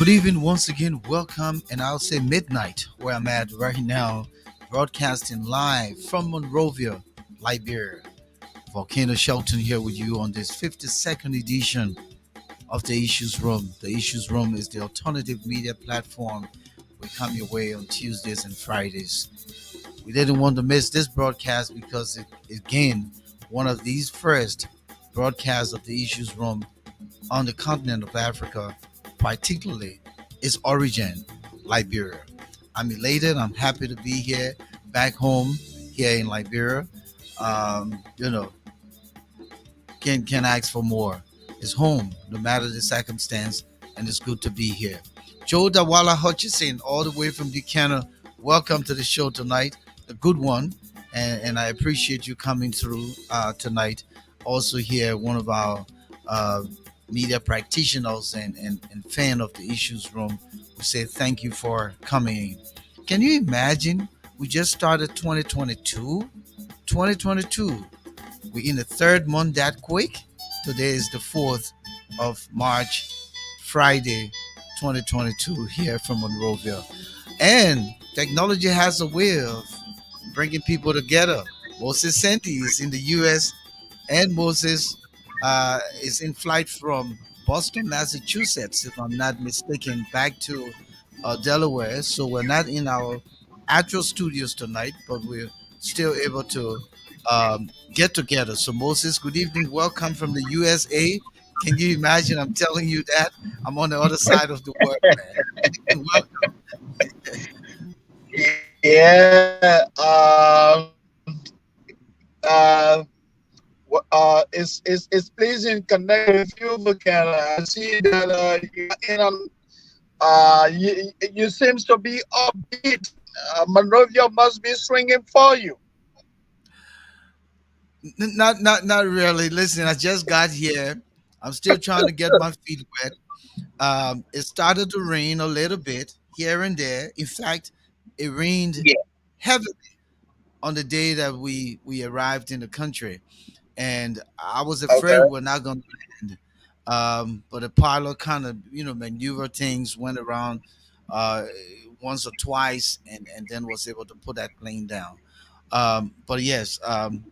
Good evening once again. Welcome, and I'll say midnight where I'm at right now, broadcasting live from Monrovia, Liberia. Volcano Shelton here with you on this 52nd edition of the Issues Room. The Issues Room is the alternative media platform. We come your way on Tuesdays and Fridays. We didn't want to miss this broadcast because again, one of these first broadcasts of the Issues Room on the continent of Africa, particularly its origin, Liberia. I'm elated. I'm happy to be here, back home here in Liberia. Um, you know, can ask for more. It's home, no matter the circumstance, and it's good to be here. Joe Dawala Hutchison, all the way from Buchanan. Welcome to the show tonight, a good one, and I appreciate you coming through tonight. Also here, one of our uh, media practitioners and fan of the Issues Room. We say thank you for coming. Can you imagine? We just started 2022. 2022. We're in the third month that quick. Today is the 4th of March, Friday, 2022, here from Monrovia. And technology has a way of bringing people together. Moses Sandy is in the US, and Moses is in flight from Boston, Massachusetts, if I'm not mistaken, back to Delaware. So we're not in our actual studios tonight, but we're still able to get together. So Moses, good evening. Welcome from the USA. Can you imagine? I'm telling you that I'm on the other side of the world, man. Welcome. Yeah, uh, it's pleasing connecting with you, Volcano. I see that you are in on. You seems to be upbeat. Monrovia must be swinging for you. Not really. Listen, I just got here. I'm still trying to get my feet wet. It started to rain a little bit here and there. In fact, it rained Yeah. heavily on the day that we arrived in the country, and I was afraid Okay. we're not going to land. But the pilot kind of maneuver things, went around uh, once or twice, and then was able to put that plane down. But yes,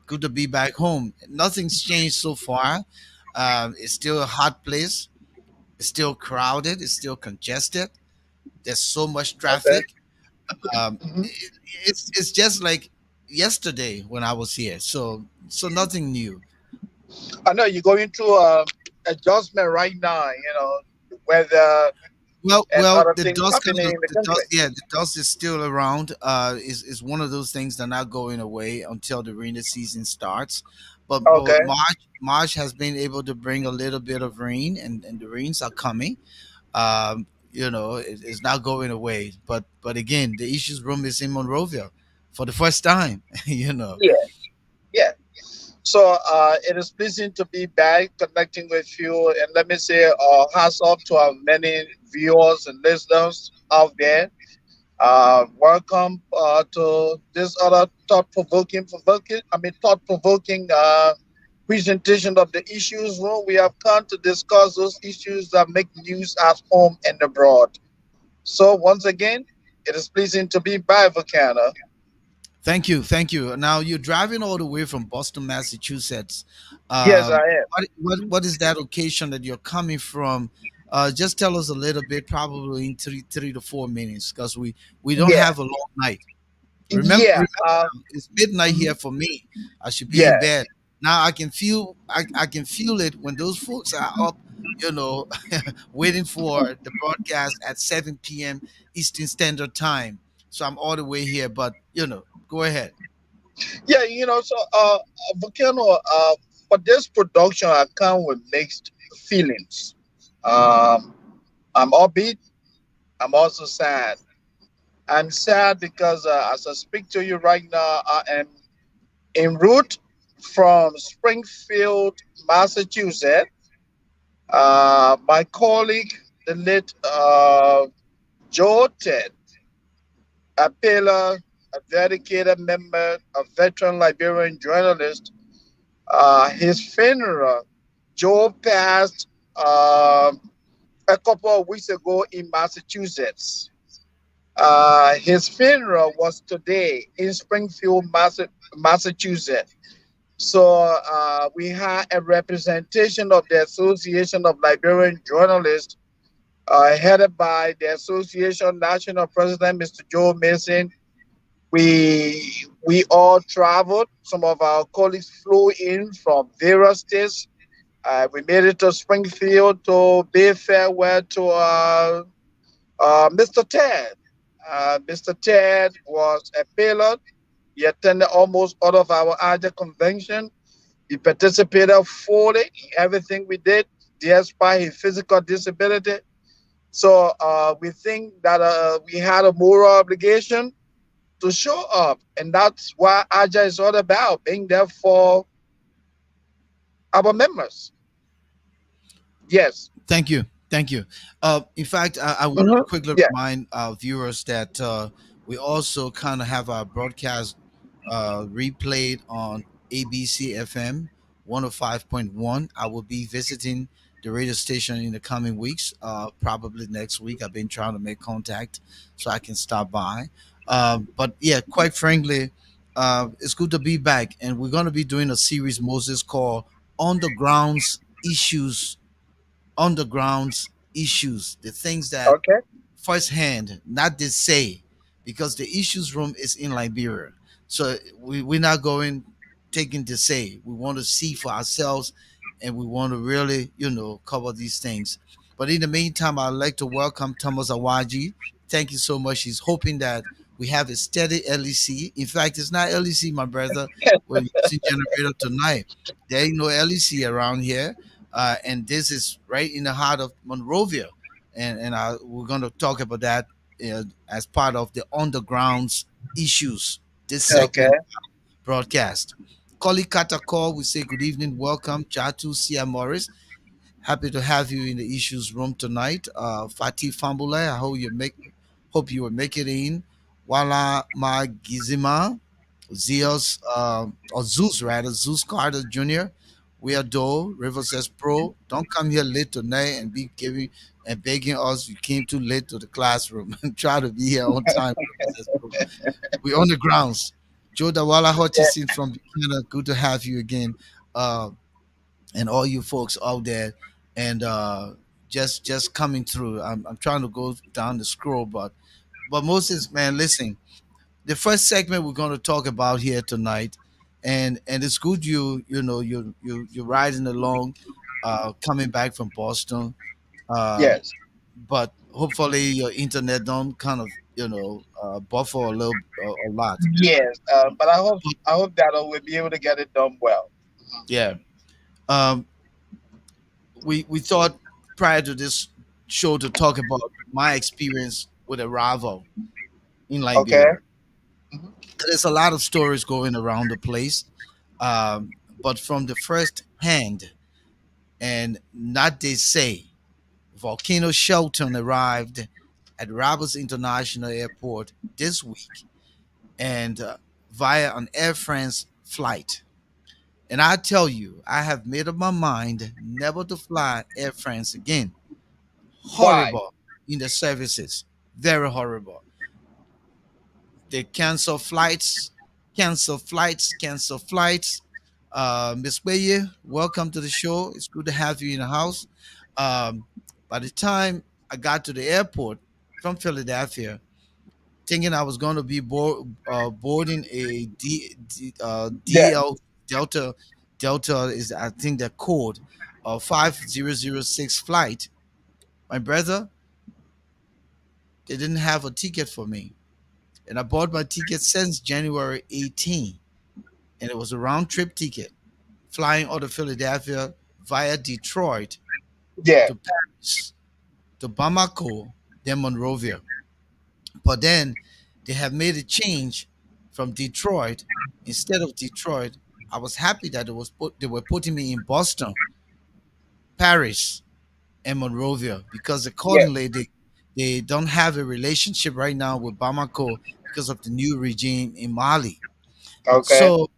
good to be back home. Nothing's changed so far. It's still a hot place. It's still crowded. It's still congested. There's so much Okay. traffic. It's just like yesterday when I was here. So nothing new. I know you're going through adjustment right now. The weather and Well, other things happening in the the country. dust, yeah, the dust is still around. Is one of those things that are not going away until the rainy season starts. But Okay. March has been able to bring a little bit of rain, and the rains are coming. It's not going away. But again, the issues room is in Monrovia for the first time. you know. Yeah. Yeah. So it is pleasing to be back connecting with you. And let me say, hats off to our many viewers and listeners out there. Welcome to this other thought-provoking presentation of the issues room. We have come to discuss those issues that make news at home and abroad. So once again, it is pleasing to be back, Volcano. Thank you, thank you. Now you're driving all the way from Boston, Massachusetts. Yes, I What is that location that you're coming from? Just tell us a little bit, probably in three to 4 minutes, because we am. don't Yeah, have a long night. yeah, Remember now, it's midnight here mhm, for me. I should be in yeah. bed. Now I can feel it when those folks are up, you know, waiting for the broadcast at 7 p.m. Eastern Standard Time. So I'm all the way here, but go ahead. Yeah, so Volcano, for this production, I come with mixed feelings. Um, I'm upbeat. I'm also sad. I'm sad because as I speak to you right now, I am en route from Springfield, Massachusetts. My colleague, the late Joe Ted, a pillar, a dedicated member, a veteran Liberian journalist. His funeral, Joe passed a couple of weeks ago in Massachusetts. His funeral was today in Springfield, Massachusetts. So we had a representation of the Association of Liberian Journalists, headed by the Association National President, Mr. Joe Mason. We all traveled. Some of our colleagues flew in from various states. We made it to Springfield to bid farewell to Mr. Ted. Mr. Ted was a pilot. He attended almost all of our AJA convention. He participated fully in everything we did, despite his physical disability. So we think that we had a moral obligation to show up, and that's what AJA is all about, being there for our members. Yes. Thank you. Thank you. In fact, I want to Hmm. quickly Yeah. remind our viewers that we also kind of have our broadcast replayed on ABC FM 105.1. I will be visiting the radio station in the coming weeks, probably next week. I've been trying to make contact so I can stop by. But yeah, quite frankly, it's good to be back. And we're going to be doing a series, Moses, called On the Grounds Issues, underground issues, the things that Okay. firsthand, not they say, because the issues room is in Liberia. So we're not going taking to say. We want to see for ourselves and we want to really, cover these things. But in the meantime, I'd like to welcome Thomas Awaji. Thank you so much. He's hoping that we have a steady LEC. In fact, it's not LEC, my brother. We're using generator tonight. There ain't no LEC around here. And this is right in the heart of Monrovia and we're going to talk about that as part of the underground issues. This Okay. segment broadcast. Koli Katakor, we say good evening, welcome. Jatu Sia Morris, happy to have you in the issues room tonight. Fatih Fambule, I hope you will make it in. Wala Magizima, Zeus, or Zeus rather, Zeus Carter Jr. We adore River says Pro. Don't come here late tonight and be giving and begging us you came too late to the classroom. Try to be here on time. River says Pro. We on the grounds. Joe Dawala Yeah. Hutchison from Canada. Good to have you again. Uh, and all you folks out there. And just coming through. I'm trying to go down the scroll, but Moses, man, listen, the first segment we're going to talk about here tonight, and it's good you're riding along, coming back from Boston, uh, Yes. but hopefully your internet don't kind of buffer a lot. Yes. But But I hope that I will be able to get it done well. yeah, um, we thought prior to this show to talk about my experience with a rival in Okay. Liberia. Mhm. There's a lot of stories going around the place, but from the first hand, and not they say, Volcano Shelton arrived at Roberts International Airport this week and via an Air France flight. And I tell you, I have made up my mind never to fly Air France again. Why? Horrible in the services, very horrible. They cancel flights, cancel flights. Miss Weye, welcome to the show. It's good to have you in the house. Um, by the time I got to the airport from Philadelphia, thinking I was going to be boarding a Yeah. DL Delta is I think the code 5006 flight. My brother, they didn't have a ticket for me, and I bought my ticket since January 18, and it was a round trip ticket flying out of Philadelphia via Detroit Yeah. to Paris to Bamako, then Monrovia. But then they have made a change from Detroit. Instead of Detroit, I was happy that they were putting me in Boston, Paris, and Monrovia because Yeah. accordingly they don't have a relationship right now with Bamako because of the new regime in Mali. Okay. So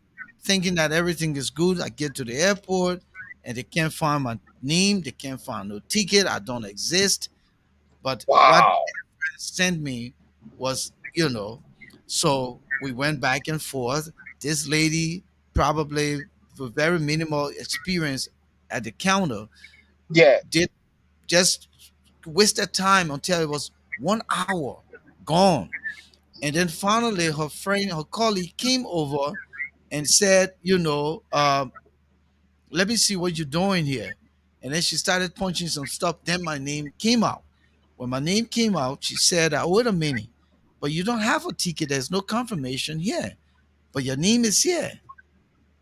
thinking that everything is good, I get to the airport. and they can't find my name. They can't find no ticket. I don't exist. But what Wow. sent me was, so we went back and forth. This lady, probably with very minimal experience at the counter, Yeah. did just wasted time until it was 1 hour gone. And then finally, her friend, her colleague came over and said, let me see what you're doing here. And then she started punching some stuff. Then my name came out. When my name came out, she said, wait a minute, but you don't have a ticket. There's no confirmation here, but your name is here.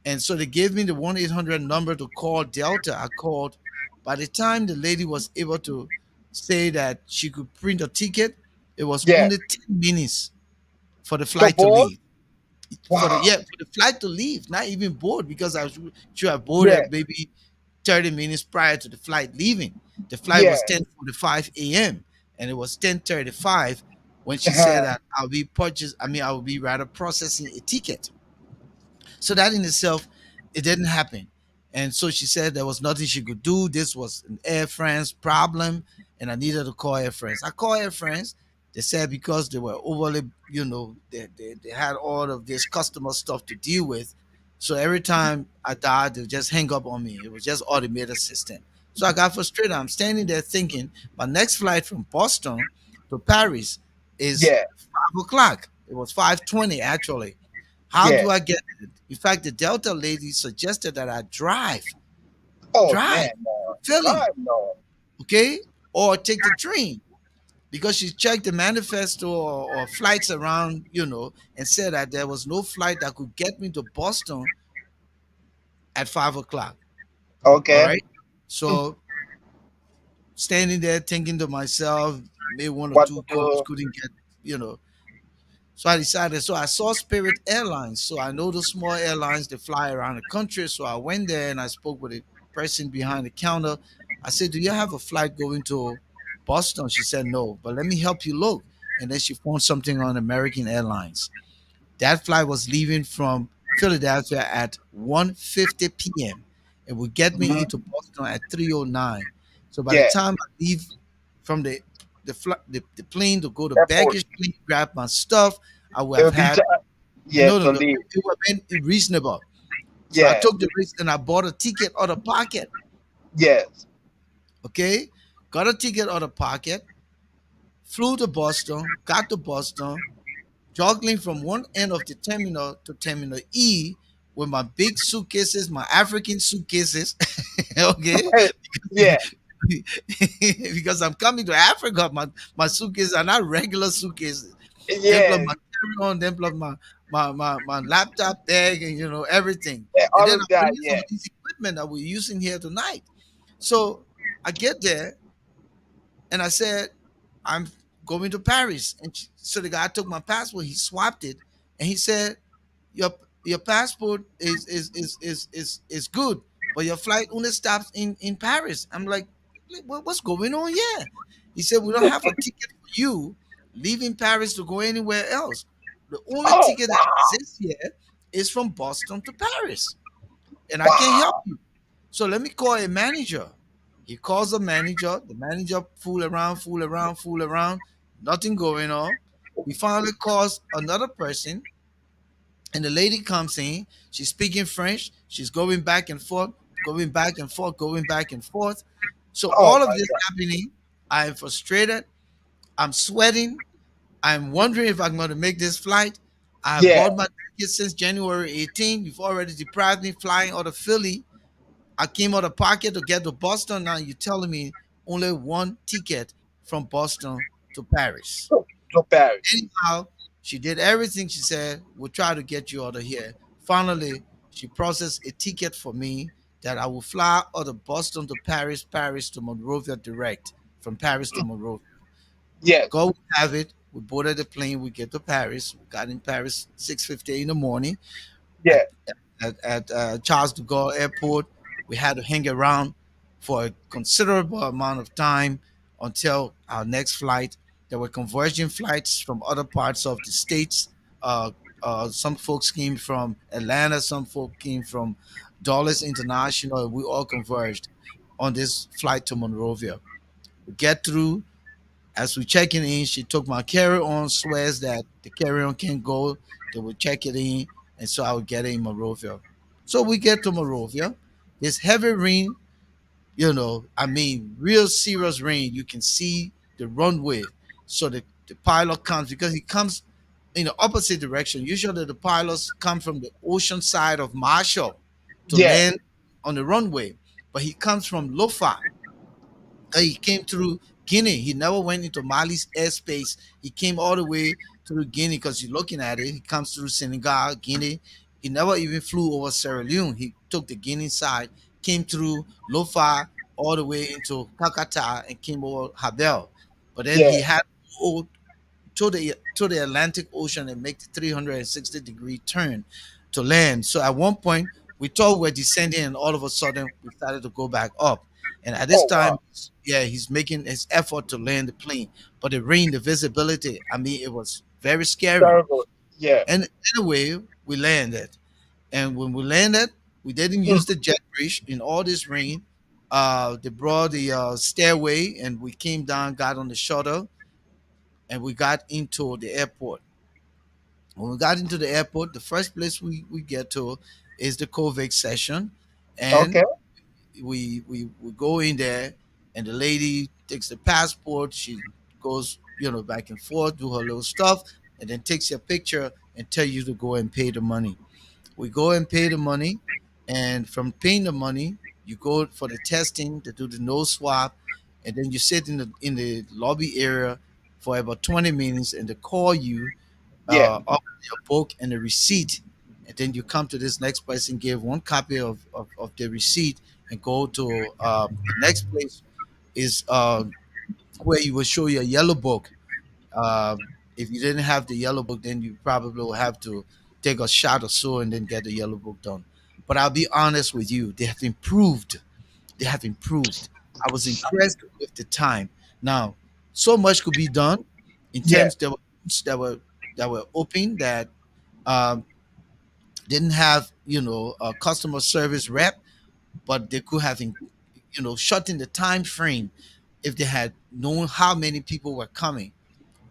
And so they gave me the 1-800 number to call Delta. I called. By the time the lady was able to say that she could print a ticket, it was Yeah. only 10 minutes for the To flight to board. leave. Wow. For the flight to leave, not even board, because I was sure I Yeah. boarded maybe 30 minutes prior to the flight leaving. The flight Yeah. was 10:45 a.m. and it was 10:35 when she said Uh-huh. that I will be rather processing a ticket. So that in itself, it didn't happen. And so she said there was nothing she could do. This was an Air France problem, and I needed to call Air France. I called Air France. They said because they were overly, they had all of this customer stuff to deal with. So every time I died, they would just hang up on me. It was just automated system. So I got frustrated. I'm standing there thinking my next flight from Boston to Paris is Yeah. 5 o'clock. It was 5:20 actually. How Yeah. do I get it? In fact, the Delta lady suggested that I Oh drive man, to no. Philly, God no. okay, or take the train because she checked the manifesto or flights around, and said that there was no flight that could get me to Boston at 5 o'clock. All Okay. right, so standing there thinking to myself, made one or What to two calls, do? couldn't get, you know, So I decided, so I saw Spirit Airlines. So I know the small airlines, they fly around the country. So I went there and I spoke with a person behind the counter. I said, do you have a flight going to Boston? She said, no, but let me help you look. And then she found something on American Airlines. That flight was leaving from Philadelphia at 1:50 p.m. It would get me Mhm. into Boston at 3:09. So by the Yeah. time I leave from the plane to go to Airport. baggage claim, grab my stuff, I would It have will be had time. Yeah, no, no, to no. leave. It would have been reasonable. So I Yeah. took the risk and I bought a ticket out of pocket. Yes. Okay, got a ticket out of pocket, flew to Boston, got to Boston, juggling from one end of the terminal to terminal E with my big suitcases, my African suitcases. Okay, Yeah. because I'm coming to Africa. My suitcases are not regular suitcases. Then plus Yeah. my carry-on, then plus my laptop bag, and everything. Yeah. And All then of I'm that. bringing some Yeah. of these equipment that we're using here tonight. So I get there and I said, I'm going to Paris. And so the guy took my passport, he swapped it, and he said, Your your passport is good, but your flight only stops in Paris. I'm like, What's going on here?" He said, "We don't have a ticket for you leaving Paris to go anywhere else. The only Oh ticket that wow. exists here is from Boston to Paris, and I can't help Wow. you. So let me call a manager." He calls the manager. The manager fool around, fool around, fool around. Nothing going on. He finally calls another person, and the lady comes in. She's speaking French. She's going back and forth, going back and forth, going back and forth. So Oh all of my this God. happening, I am frustrated. I'm sweating. I'm wondering if I'm going to make this flight. I've Yeah. bought my ticket since January 18. You've already deprived me flying out of Philly. I came out of pocket to get to Boston. Now you're telling me only one ticket from Boston to Paris. To Paris. Anyhow, she did everything she said. We'll try to get you out of here. Finally, she processed a ticket for me that I will fly out of Boston to Paris, Paris to Monrovia direct, from Paris to Monrovia. Yes. God will have it. We boarded the plane. We get to Paris. We got in Paris 6:50 in the morning at Yeah. Charles de Gaulle Airport. We had to hang around for a considerable amount of time until our next flight. There were conversion flights from other parts of the states. Uh, some folks came from Atlanta. Some folks came from Dollars International, and we all converged on this flight to Monrovia. We get through. As we checking in, she took my carry-on, swears that the carry-on can't go. They would check it in, and so I would get it in Monrovia. So we get to Monrovia. There's heavy rain, I mean, real serious rain. You can see the runway. So the pilot comes because he comes in the opposite direction. Usually the pilots come from the ocean side of Marshall to Yeah. land on the runway, but he comes from Lofa. He came through Guinea. He never went into Mali's airspace. He came all the way through Guinea because you're looking at it. He comes through Senegal, Guinea. He never even flew over Sierra Leone. He took the Guinea side, came through Lofa all the way into Kakata and came over Habel. But then Yeah. he had to go to the Atlantic Ocean and make the 360-degree turn to land. So at one point, we thought we were descending, and all of a sudden, we started to go back up. And at this Oh time, wow. yeah, he's making his effort to land the plane, but the rain, the visibility, I mean, it was very scary. Terrible. Yeah. And anyway, we landed, and when we landed, we didn't Mm. use the jet bridge in all this rain. They brought the stairway, and we came down, got on the shuttle, and we got into the airport. When we got into the airport, the first place we get to is the COVID session, Okay. and we go in there, and the lady takes the passport. She goes, back and forth, do her little stuff, and then takes your picture and tell you to go and pay the money. We go and pay the money, and from paying the money, you go for the testing to do the nose swab, and then you sit in the lobby area for about 20 minutes, and they call you Yeah. up your book and the receipt, and then you come to this next person, give one copy of the receipt, and go to the next place is where you will show your yellow book. If you didn't have the yellow book, then you probably will have to take a shot or so and then get the yellow book done. But I'll be honest with you, they have improved. They have improved. I was impressed with the time. Now, so much could be done in Yeah. terms that were open that um, didn't have a customer service rep, but they could have shortened the time frame if they had known how many people were coming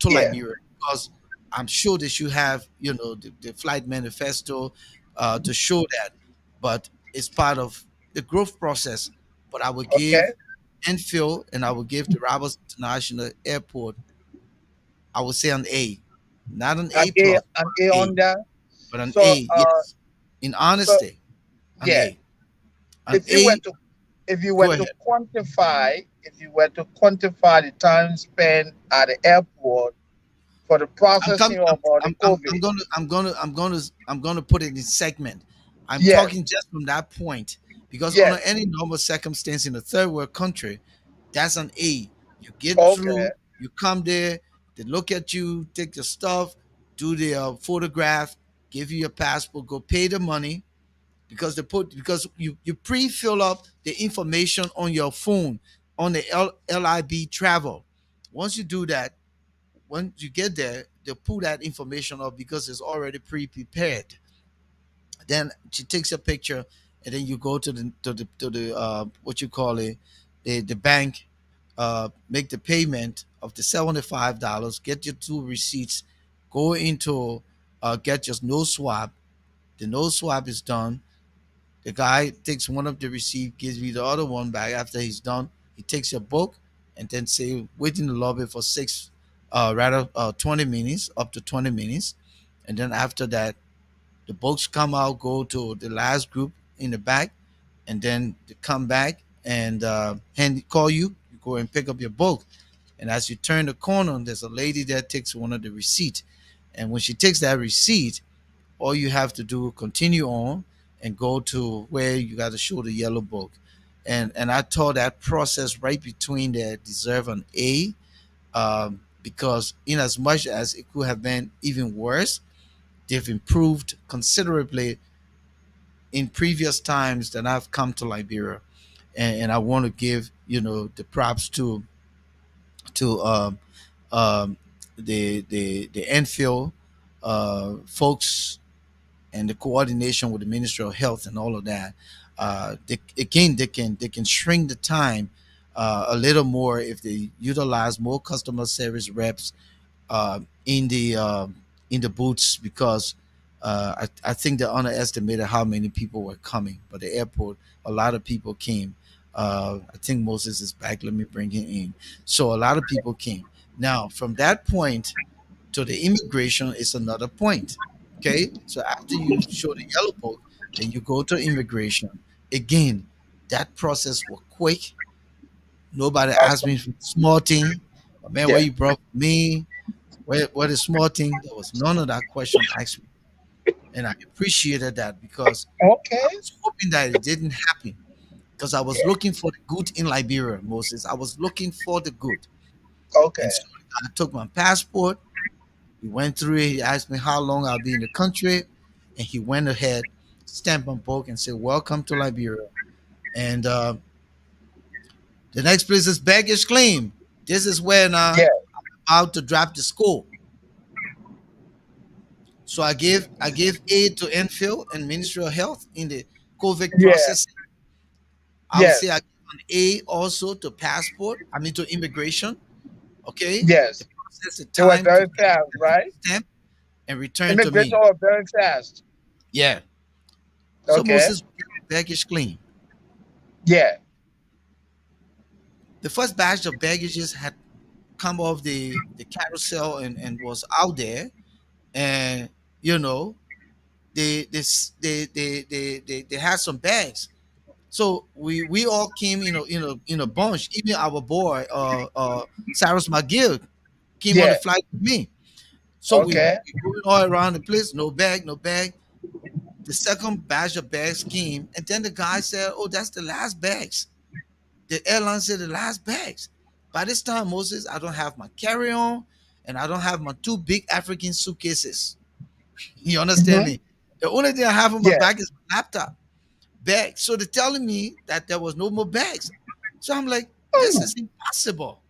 to Yeah. Liberia, because I'm sure they should have the flight manifesto to show that, but it's part of the growth process. But I would Okay. give Enfield and I would give the Roberts International Airport, I would say an A, not an A plus, An A A, on that. but an So A. Yes, in so honesty, an yeah. A, an If you were A. to if you were Go to ahead. quantify the time spent at the airport for the I'm coming. processing of the I'm COVID. gonna put it in segment. I'm Yes. talking just from that point because under Yes. any normal circumstance in a third world country, that's an A. You get Okay. through. You come there. They look at you, take your stuff, do the photograph, give you your passport, go pay the money because you pre-fill up the information on your phone on the LIB travel. Once you do that, when you get there, they'll pull that information up because it's already pre-prepared. Then she takes a picture, and then you go to the what you call it, the bank, make the payment of the $75, get your two receipts, go into get your nose swab. The nose swab is done. The guy takes one of the receipt, gives me the other one back after he's done. He takes your book and then say wait in the lobby for 20 minutes, up to 20 minutes. And then after that, the books come out, go to the last group in the back, and then they come back and call you. You go and pick up your book. And as you turn the corner, there's a lady that takes one of the receipt. And when she takes that receipt, all you have to do continue on and go to where you got to show the yellow book. And I thought that process right between there deserve an A, because in as much as it could have been even worse, they've improved considerably in previous times that I've come to Liberia. And I want to give the props to um, the Enfield folks and the coordination with the Ministry of Health and all of that. Again, they can shrink the time a little more if they utilize more customer service reps uh, in the uh, in the booths, because I think they underestimated how many people were coming. But the airport, a lot of people came. I think Moses is back. Let me bring him in. So a lot of people came. Now, from that point to the immigration is another point. Okay, so after you show the yellow book, then you go to immigration. Again, that process was quick. Nobody asked Okay. me for small thing. "Oh, man, where Yeah. you brought me? What is small thing?" There was none of that question asked me, and I appreciated that because I Okay. was hoping that it didn't happen, because I was Yeah. looking for the good in Liberia, Moses. I was looking for the good, and Okay. so I took my passport. He went through it. He asked me how long I'll be in the country, and he went ahead, stamped my book, and said, "Welcome to Liberia." And the next place is baggage claim. This is where now Yeah. I'm about to drop the school. So I gave aid to Enfield and Ministry of Health in the COVID Yeah. process. I would say I Yes. give an A also to passport. I mean to immigration. Okay, the Yes. process, the They were time to very get fast, right? stamp and return to Immigration me. were very fast. Yeah. So Okay. Moses get the baggage clean. Yeah. The first batch of baggages had come off the carousel and was out there, and you know they had some bags. So we all came in a bunch. Even our boy Cyrus McGill came on the Yeah. flight with me. So Okay. we going all around the place, no bag, no bag. The second batch of bags came, and then the guy said, "Oh, that's the last bags." The airline said the last bags. By this time, Moses, I don't have my carry-on, and I don't have my two big African suitcases. You understand Hmm. me? The only thing I have on my Yeah. back is my laptop bag. So they're telling me that there was no more bags. So I'm like, this Hmm. is impossible.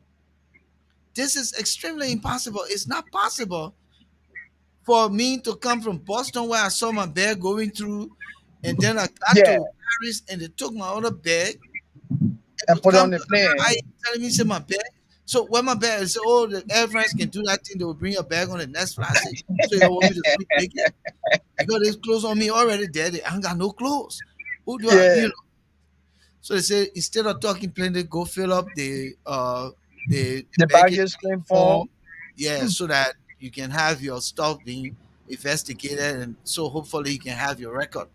This is extremely impossible. It's not possible for me to come from Boston, where I saw my bag going through, and then I got Yeah. to Paris and they took my other bag, and And to put it come on to the plane. I telling me say my bag. So when my bag, they say, "Oh, the Air France can do that thing. They will bring your bag on the next flight." I say, "So you don't want me to sleep naked? Because there's clothes on me already there. I ain't got no clothes. Who do I, Yeah. you know?" So they say instead of talking plainly, go fill up the The baggage baggage claim form. form, yeah, so that you can have your stuff being investigated, and so hopefully you can have your record.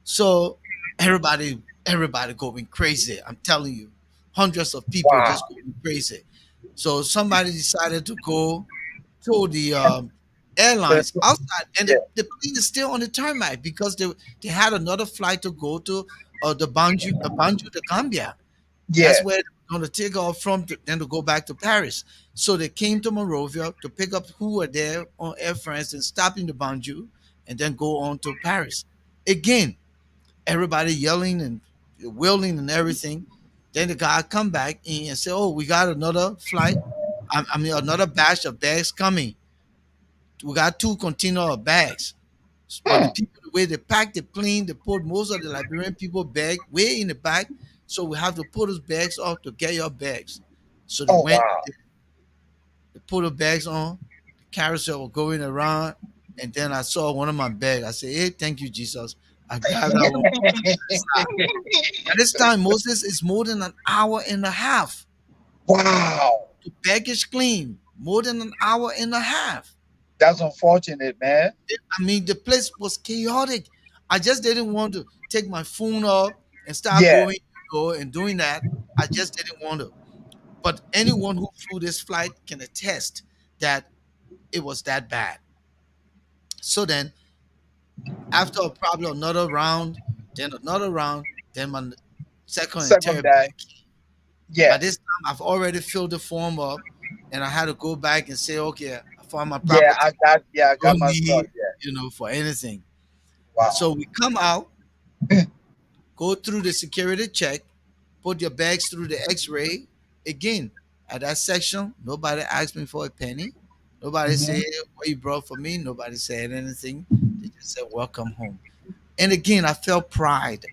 So everybody going crazy. I'm telling you, hundreds of people just Wow. going crazy. So somebody decided to go to the So, airlines outside, and yeah. the plane is still on the tarmac because they had another flight to go to Banjul, the Gambia. That's Yeah. where they're going to take off from, then to go back to Paris. So they came to Monrovia to pick up who were there on Air France and stop in the Banjul, and then go on to Paris. Again, everybody yelling and wailing and everything. Then the guy come back in and say, "Oh, we got another flight. I mean, another batch of bags coming. We got two container of bags." But the Hmm. people, the way they packed the plane, they put most of the Liberian people bag way in the back. So we have to put those bags off to get your bags. So they Oh went, wow. they put the bags on, the carousel was going around, and then I saw one of my bags. I said, "Hey, thank you, Jesus." I grabbed that one. At this time, Moses is more than an hour and a half Wow. to baggage claim. More than an hour and a half. That's unfortunate, man. I mean, the place was chaotic. I just didn't want to take my phone up and start Yeah. going, and doing that. I just didn't want to. But anyone who flew this flight can attest that it was that bad. So then, after probably another round, then another round, then my second and Second third bag. bag. By Yeah. this time, I've already filled the form up, and I had to go back and say, "Okay, I found my Yeah. property. I got Don't my stuff. need, Yeah. for anything." Wow. So we come out, go through the security check, put your bags through the X-ray. Again, at that section, nobody asked me for a penny. Nobody said Hmm. what you brought for me. Nobody said anything. and said, "Welcome home." And again, I felt pride.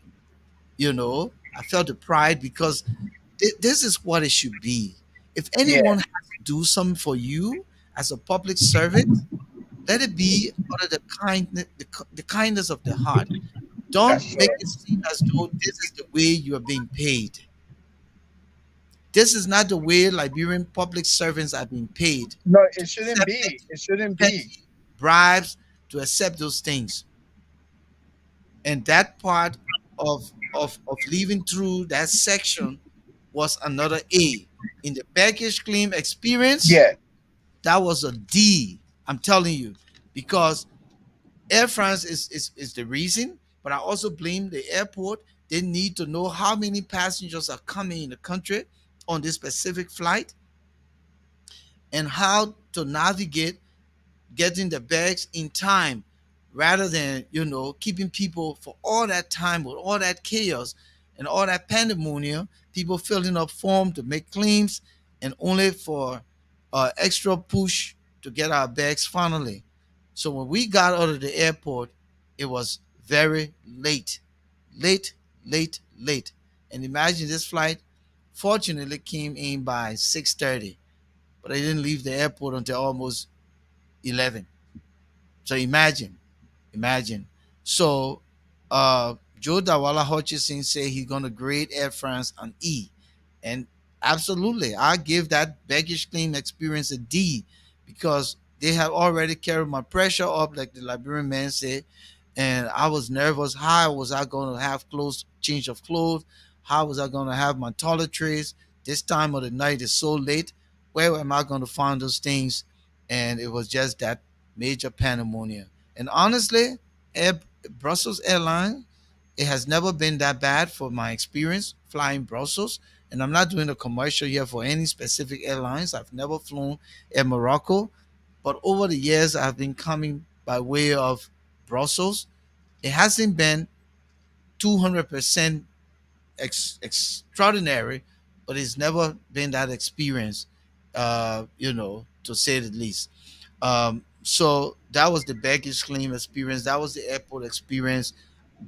I felt the pride because this is what it should be. If Yeah, anyone has to do something for you as a public servant, let it be out of the kindness of the heart. Don't that's make true. it seem as though this is the way you are being paid. This is not the way Liberian public servants are being paid. No, it shouldn't Accepting be. It shouldn't be. petty bribes to accept those things. And that part of leaving through that section was another A. In the baggage claim experience, Yeah, that was a D. I'm telling you, because Air France is the reason, but I also blame the airport. They need to know how many passengers are coming in the country on this specific flight and how to navigate getting the bags in time rather than keeping people for all that time with all that chaos and all that pandemonium, people filling up form to make claims and only for extra push to get our bags finally. So when we got out of the airport, it was very late, late, late. And imagine this flight fortunately came in by 6:30, but I didn't leave the airport until almost 11. So imagine. So Joe Dawala Hutchison say he's gonna grade Air France an E. And absolutely, I give that baggage claim experience a D because they have already carried my pressure up, like the Liberian man said, and I was nervous. How was I going to have clothes, change of clothes? How was I going to have my toiletries? This time of the night is so late. Where am I going to find those things? And it was just that major pandemonium. And honestly, Air, Brussels Airlines, it has never been that bad for my experience flying Brussels. And I'm not doing a commercial here for any specific airlines. I've never flown Air Morocco, but over the years I've been coming by way of Brussels. It hasn't been 200% extraordinary, but it's never been that experience, to say the least. So that was the baggage claim experience. That was the airport experience.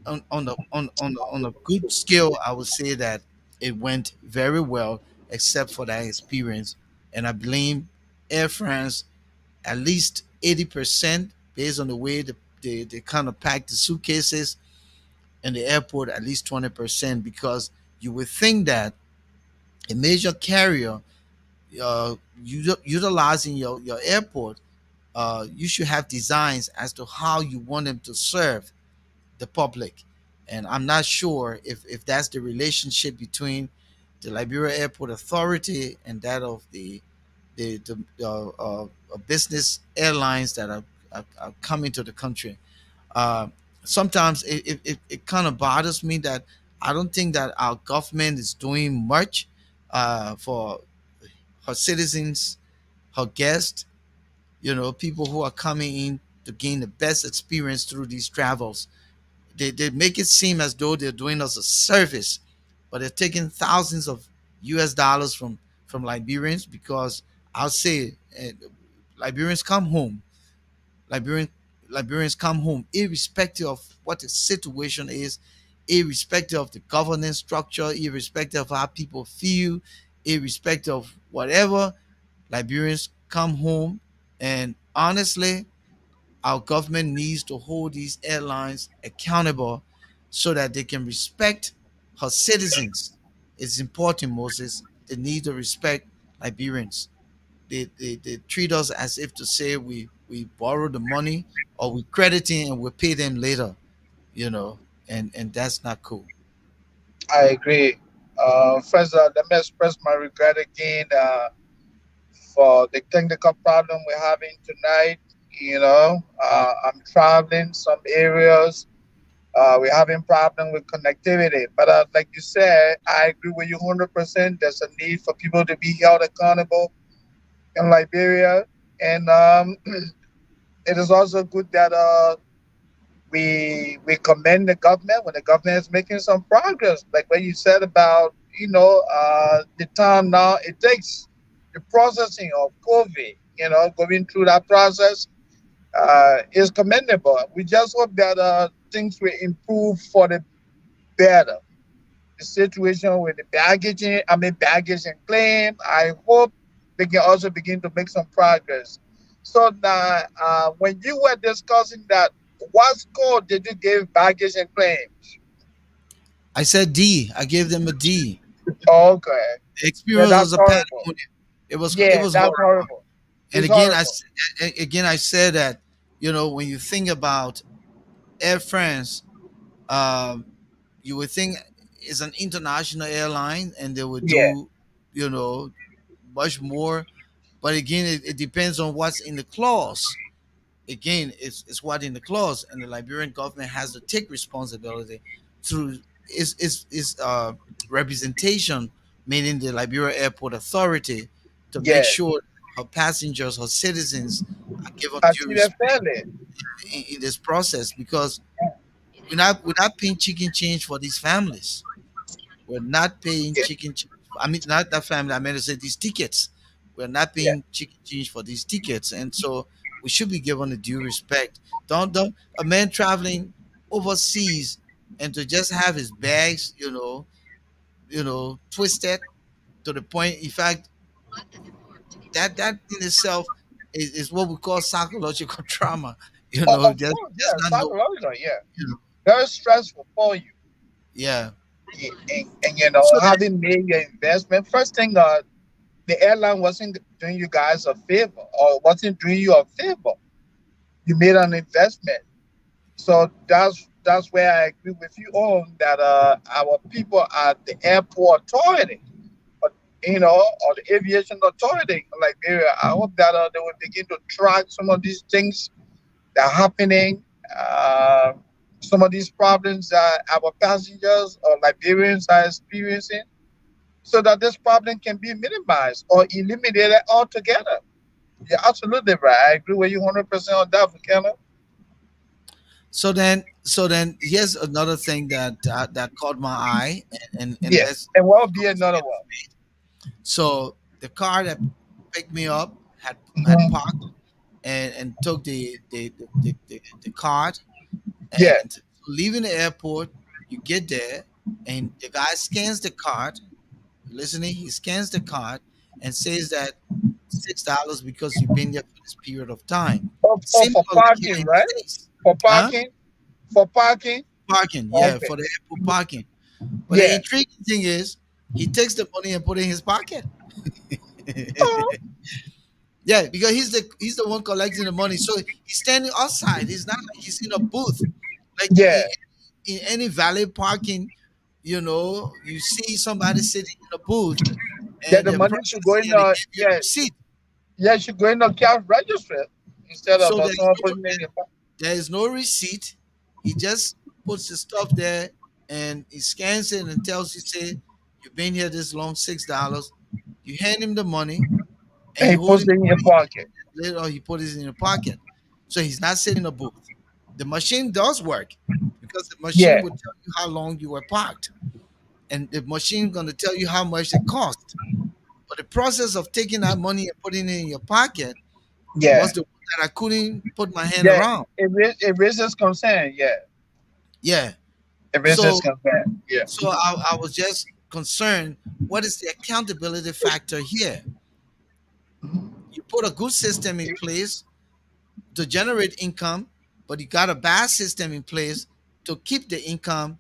On a good scale, I would say that it went very well, except for that experience. And I blame Air France at least 80% based on the way they kind of packed the suitcases in the airport, at least 20%, because you would think that a major carrier utilizing your airport, you should have designs as to how you want them to serve the public. And I'm not sure if that's the relationship between the Liberia Airport Authority and that of the business airlines that are coming to the country. Uh, Sometimes it kind of bothers me that I don't think that our government is doing much for her citizens, her guests, people who are coming in to gain the best experience through these travels. They make it seem as though they're doing us a service, but they're taking thousands of US dollars from Liberians because I'll say Liberians come home Liberian Liberians come home, irrespective of what the situation is, irrespective of the governance structure, irrespective of how people feel, irrespective of whatever. Liberians come home, and honestly, our government needs to hold these airlines accountable so that they can respect her citizens. It's important, Moses. They need to respect Liberians. They treat us as if to say we borrow the money or we credit it and we pay them later, you know, and that's not cool. I agree. First, let me express my regret again for the technical problem we're having tonight. I'm traveling some areas. We're having problem with connectivity. But like you said, I agree with you 100%. There's a need for people to be held accountable in Liberia. And it is also good that we commend the government when the government is making some progress. Like what you said about, the time now it takes the processing of COVID, going through that process. is commendable. We just hope that things will improve for the better. The situation with the baggage, baggage and claim. I hope they can also begin to make some progress. So now, when you were discussing that, what score did you give baggage and claim? I said D. I gave them a D. Okay, The yeah, experience that's was a horrible. pandemonium. It Yeah, was that's horrible. horrible. And It's horrible. again I said that, when you think about Air France, um, you would think it's an international airline and they would Yeah, do, you know, much more. But again, it depends on what's in the clause. Again, it's what in the clause, and the Liberian government has to take responsibility through its representation, meaning the Liberia Airport Authority, to make yeah. sure her passengers, her citizens, are given I due see that respect fairly. in this process, because we're not paying chicken change for these families. We're not paying Yeah, chicken change. I mean, not that family. I meant to say these tickets. We're not yeah, paying chicken change for these tickets, and so we should be given the due respect. Don't a man traveling overseas and to just have his bags, twisted to the point. In fact, that in itself is what we call psychological trauma. of Just course, just yeah. not know. Psychological, yeah. You know, Very stressful for you. yeah. And So then, having made your investment, first thing, the airline wasn't doing you guys a favor or wasn't doing you a favor. You made an investment. So that's where I agree with you on that our people at the airport authority, but or the aviation authority in Liberia, I hope that they will begin to track some of these things that are happening. Uh, some of these problems that our passengers or Liberians are experiencing, so that this problem can be minimized or eliminated altogether. You're absolutely right. I agree with you 100% on that, Volcano. so then, here's another thing that caught my eye, and Yeah. let's And what will be go another straight to one? the. So the car that picked me up had Mhm. parked and took the card, Yeah. and leaving the airport, you get there, and the guy scans the card. Listening, he scans the card and says that $6 because you've been there for this period of time. Similar For like here parking, in the right? States. For Huh? parking. For parking. Parking, yeah, Okay. for the airport parking. But the Yeah. intriguing thing is, he takes the money and put it in his pocket. Oh, Yeah, because he's the one collecting the money. So he's standing outside. He's not like he's in a booth. Like yeah. in any valet parking, you see somebody sitting in a booth Yeah. and The they're money should go processing in. and they give you a Yeah. receipt. Yeah. Should go in the cash register instead of So someone putting it in your pocket. there is no receipt. He just puts the stuff there and he scans it and tells you, say, you've been here this long, $6. You hand him the money and And he you hold puts him it in your pocket. later on he put it in your pocket. So he's not sitting in a booth. The machine does work because the machine Yeah. will tell you how long you were parked. And the machine gonna tell you how much it cost. But the process of taking that money and putting it in your pocket Yeah. was the one that I couldn't put my hand Yeah. around. It raises concern. Yeah. Yeah. It raises So concern. Yeah. so I was just concerned, what is the accountability factor here? You put a good system in place to generate income, but you got a bad system in place to keep the income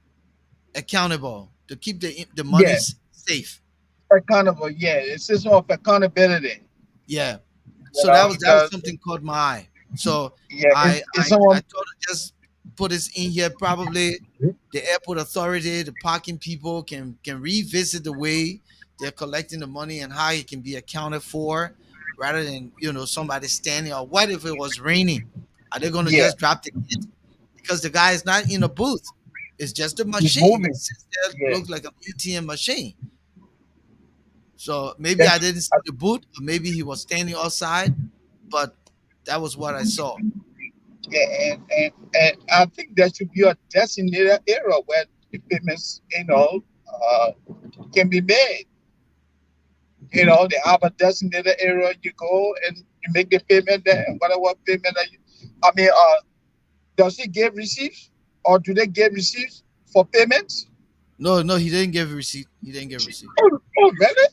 accountable, to keep the money Yeah. safe. Accountable. Yeah. It's a system of accountability. Yeah. So that was Because something caught my eye. So yeah, it's I someone. thought I'd just put this in here. Probably the airport authority, the parking people can revisit the way they're collecting the money and how it can be accounted for, rather than somebody standing. Or what if it was raining? Are they going to Yeah. just drop the kid because the guy is not in a booth? It's just a He's machine. It moving. sits there, Yeah. looks like an ATM machine. So maybe I That's didn't see the boot, or maybe he was standing outside, but that was what I saw. yeah, and I think there should be a designated area where the payments, can be made. They have a designated area you go and You make the payment there, whatever payment that you. I mean, does he give receipts, or do they give receipts for payments? No, no, he didn't give a receipt. He didn't give a receipt. Oh, really?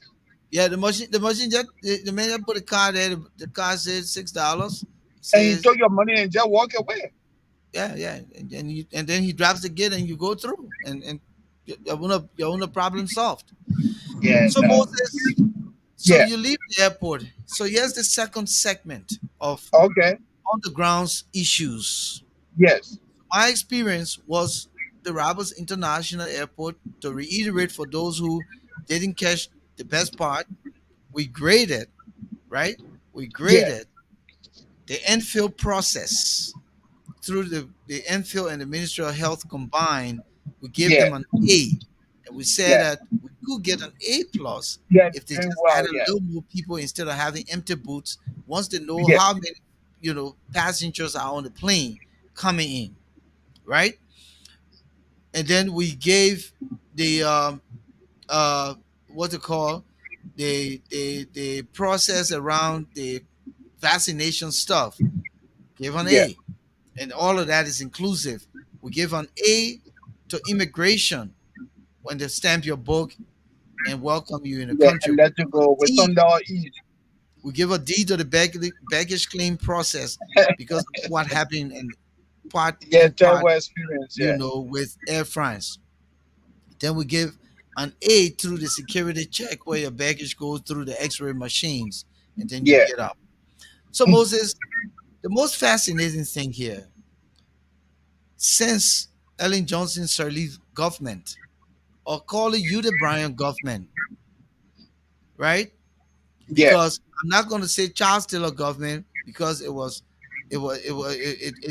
Yeah, the machine just the man that put a car there. The car said $6. He And he says, took your money and just walk away. yeah, yeah, and then he drops the gate and you go through and your own problem solved. Yeah, So Moses, so yeah. you leave the airport. So here's the second segment of Okay. on the grounds issues. Yes. My experience was the Roberts International Airport. To reiterate for those who didn't catch the best part, we graded, right? We Yeah. graded the infill process through the infill and the Ministry of Health combined. We gave Yeah. them an A. And we said Yeah. that we could get an A plus Yeah. if they Doing just well. added a Yeah. little more people instead of having empty booths once they know Yeah. how many, passengers are on the plane coming in, right? And then we gave the what to call the process around the vaccination stuff. Give an Yeah. A, and all of that is inclusive. We give an A to immigration when they stamp your book and welcome you in the Yeah. country. And let you go with D, $1 each. we give a D to the baggage claim process because of what happened in part Yeah. in part, Terrible experience. Yeah. with Air France. Then we give an A through the security check where your baggage goes through the X-ray machines, and then you Yeah. get up. So Moses, the most fascinating thing here, since Ellen Johnson Sirleaf government, or call it Uda Bryan government, right? Yeah. Because I'm not going to say Charles Taylor government because it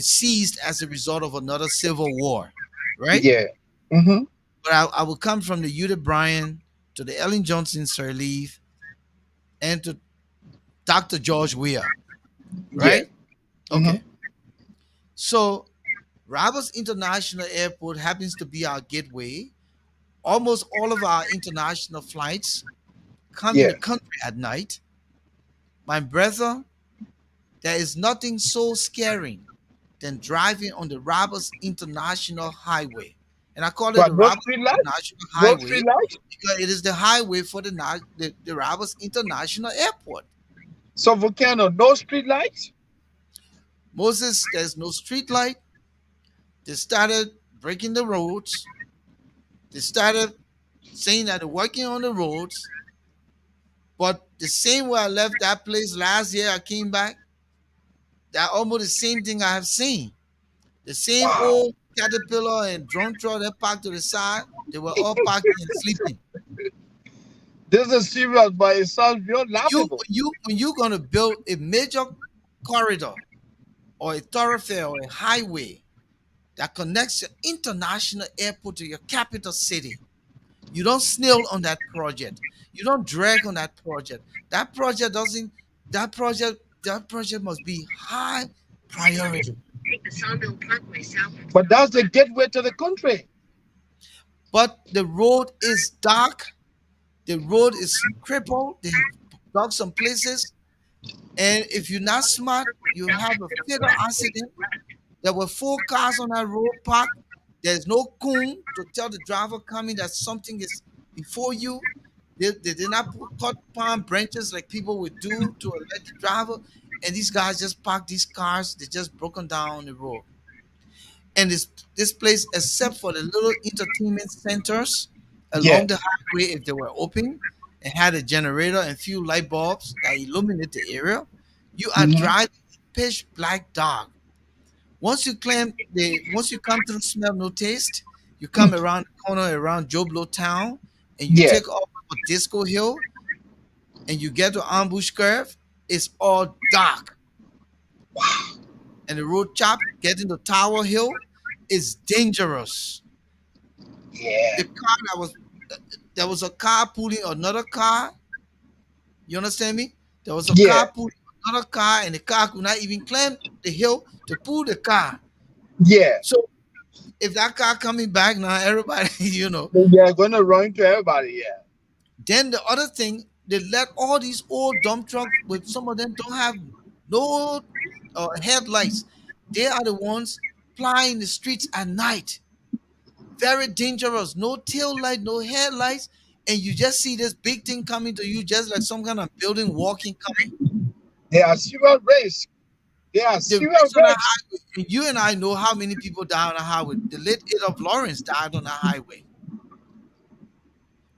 ceased as a result of another civil war, right? Yeah. Mm-hmm. But I will come from the Uda Bryan to the Ellen Johnson Sirleaf and to Dr. George Weah, Yeah. right? Mm-hmm. Okay. So Roberts International Airport happens to be our gateway. Almost all of our international flights come in Yeah. the country at night. My brother, there is nothing so scaring than driving on the Roberts International Highway. And I call it But the no Roberts street lights? International No street Highway lights? because it is the highway for the Roberts International Airport. So Volcano, no street lights? Moses, there's no street light. They started breaking the roads. They started saying that they're working on the roads. But the same way I left that place last year, I came back. That almost the same thing I have seen. The same Wow. old caterpillar and drum truck that parked to the side, they were all parking and sleeping. This is serious, but it sounds real laughable. When you're gonna build a major corridor or a thoroughfare or a highway that connects your international airport to your capital city, you don't snail on that project. You don't drag on that project. That project doesn't. That project must be high priority. Take the Sawmill Parkway south. But that's the gateway to the country. But the road is dark. The road is crippled. They have dug some places. And if you're not smart, you have a fatal accident. There were 4 cars on that road parked. There's no coon to tell the driver coming that something is before you. They did not cut palm branches like people would do to alert the driver. And these guys just parked these cars. They just broken down on the road. And this place, except for the little entertainment centers Yeah. along the highway, if they were open and had a generator and few light bulbs that illuminate the area, you are Mm-hmm. driving pitch black dark. Once you come through Smell No Taste, you come around the corner around Joblo Town, and you Yeah. take off of Disco Hill, and you get to Ambush Curve. It's all dark, and the road chop getting to Tower Hill is dangerous. Yeah. The car that was There was a car pulling another car. You understand me? There was a Yeah. car pulling another car, and the car could not even climb the hill to pull the car. Yeah. So if that car coming back now, everybody, They're gonna run to everybody. Yeah. Then the other thing, they let all these old dump trucks, with some of them don't have no headlights. They are the ones flying the streets at night. Very dangerous. No tail light, no headlights, and you just see this big thing coming to you, just like some kind of building walking coming. They are serious risk. They are The serious race on the risk. highway. And you and I know how many people died on the highway. The late Adolph Lawrence died on the highway.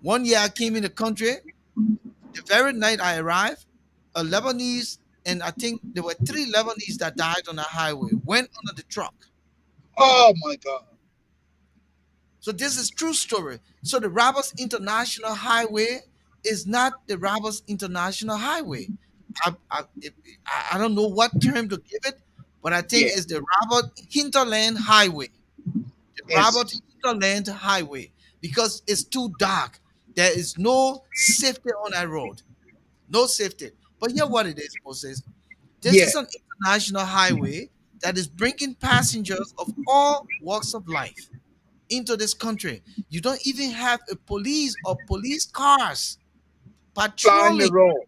One year I came in the country. The very night I arrived, a Lebanese, and I think there were three Lebanese that died on the highway, went under the truck. Oh my God. So this is true story. So the Roberts International Highway is not the Roberts International Highway. I don't know what term to give it, but I think Yeah. it's the Robert Hinterland Highway. The Robert It's Hinterland Highway because it's too dark. There is no safety on that road. No safety. But here what it is, Moses. This yeah. is an international highway that is bringing passengers of all walks of life into this country. You don't even have a police or police cars Flying the patrolling road.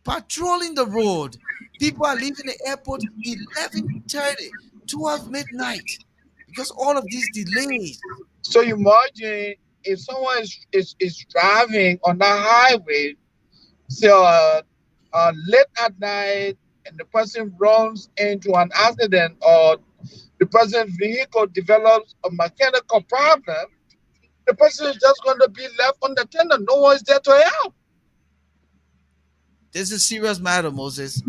patrolling the road. People are leaving the airport 11:30, 12 midnight because all of these delays. So you imagine if someone is driving on the highway, so late at night, and the person runs into an accident, or the person's vehicle develops a mechanical problem, the person is just going to be left unattended. No one is there to help. This is serious matter, Moses.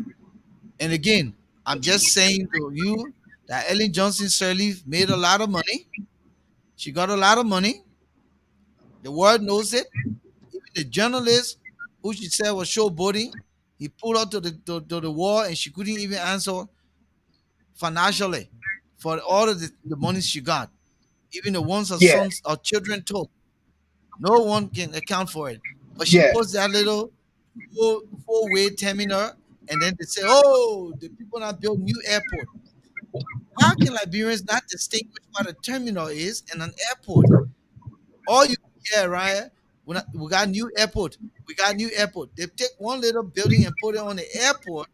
And again, I'm just saying to you that Ellen Johnson Sirleaf made a lot of money. She got a lot of money. The world knows it. Even the journalist who she said was showboating, he pulled her to the wall and she couldn't even answer financially for all of the money she got. Even the ones her Yeah, sons or children took. No one can account for it. But she yeah, puts that little four-way terminal and then they say, oh, the people not build new airport. How can Liberians not distinguish what a terminal is and an airport? All you hear, right? We got new airport. We got new airport. They take one little building and put it on the airport,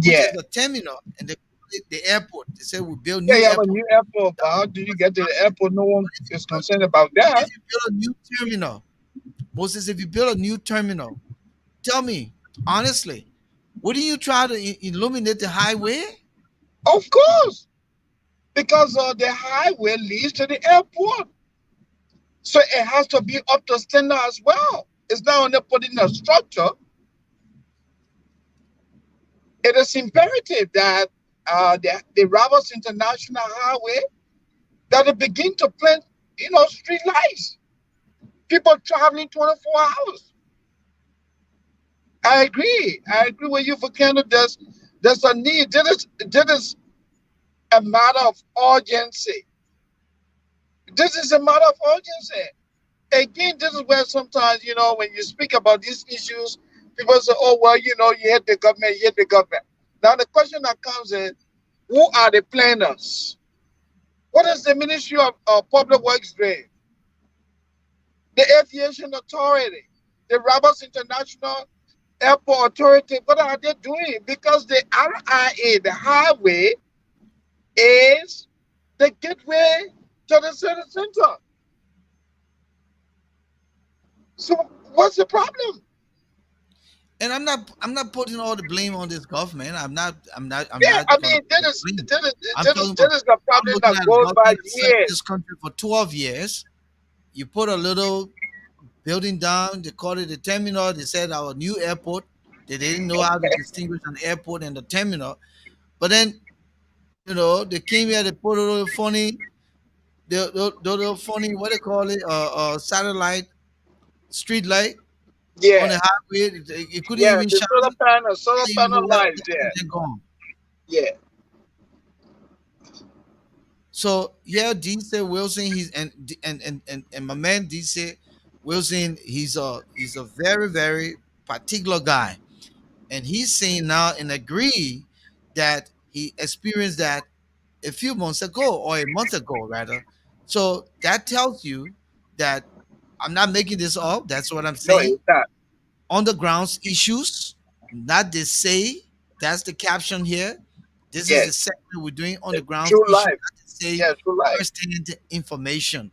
which yeah. is a terminal, and they call it the airport. They say we build Yeah, new you have a airport. new airport, but how do you get to the airport? No one But if you is build, concerned about but that. if you build a new terminal, Moses, if you build a new terminal, tell me honestly, wouldn't you try to illuminate the highway? Of course, because the highway leads to the airport. So it has to be up to standard as well. It's not only putting a structure, it is imperative that the Roberts International Highway that it begin to plant, street lights. People traveling 24 hours. I agree. I agree with you, Volcano. There's a need. This is a matter of urgency. This is a matter of urgency. Again, this is where sometimes, when you speak about these issues, people say, oh, well, you hate the government, you hate the government. Now, the question that comes is, who are the planners? What is the Ministry of Public Works doing? The Aviation Authority, the Roberts International Airport Authority, what are they doing? Because the RIA, the highway, is the gateway to the city center. So what's the problem? And I'm not putting all the blame on this government. I'm Yeah, not I gonna mean, put this the is blame. this is I'm this is, talking about this is a I'm problem looking that at a goes by government that served this years. country for 12 years. You put a little building down, they called it the terminal, they said our new airport. They didn't know how to distinguish an airport and a terminal. But then, they came here, they put a little funny, the little funny, what they call it, satellite street light on Yeah, the highway. It couldn't yeah, even the shine. solar You didn't even know panel where it lights. was, and Yeah, then gone. yeah, So yeah, DC Wilson, and my man DC Wilson, he's a very very particular guy, and he's saying now and agree that he experienced that a few months ago or a month ago rather. So that tells you that I'm not making this up. That's what I'm no, saying. it's not. On the grounds issues, not they say. That's the caption here. This is the Yes. segment we're doing on the ground True issue. life. Not to say Yeah, true life. firsthand information.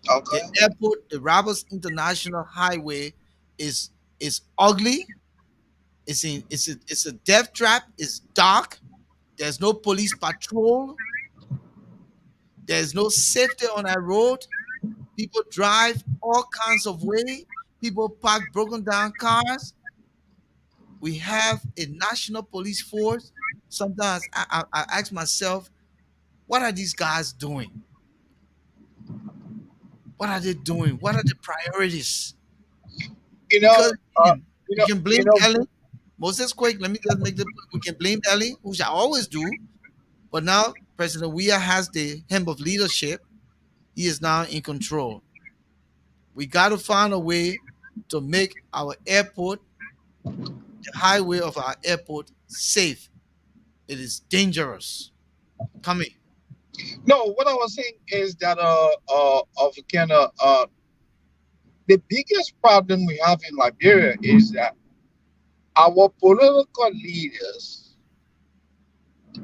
The Okay. airport, the Roberts International Highway, is ugly. It's a death trap. It's dark. There's no police patrol. There's no safety on that road. People drive all kinds of way. People park broken down cars. We have a national police force. Sometimes I ask myself, what are these guys doing? What are they doing? What are the priorities? You know, Because uh, again, you we know, can you blame know, Ellen. Moses Quick, let me just make the point. We can blame Ellie, which I always do. But now President Weah has the helm of leadership. He is now in control. We got to find a way to make our airport, the highway of our airport, safe. It is dangerous. Come in. no. What I was saying is that of kind of the biggest problem we have in Liberia is that our political leaders,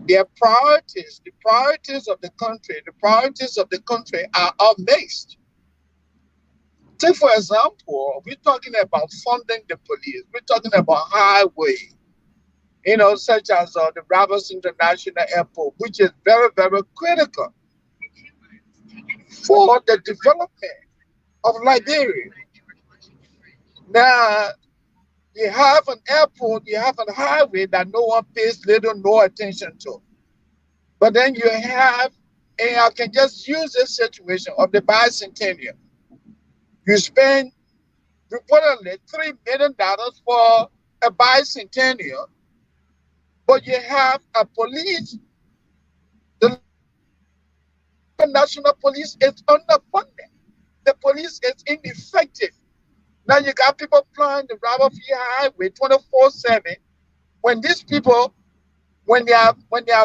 their priorities, the priorities of the country are mixed. Take for example, we're talking about funding the police. We're talking about highway, such as the Roberts International Airport, which is very, very critical for the development of Liberia. Now, you have an airport, you have a highway that no one pays little, no attention to. But then you have, and I can just use this situation of the bicentennial. You spend reportedly $3 million for a bicentennial, but you have a police, the national police is underfunded. The police is ineffective. Now you got people flying the Robert Free Highway 24/7. When these people, when they are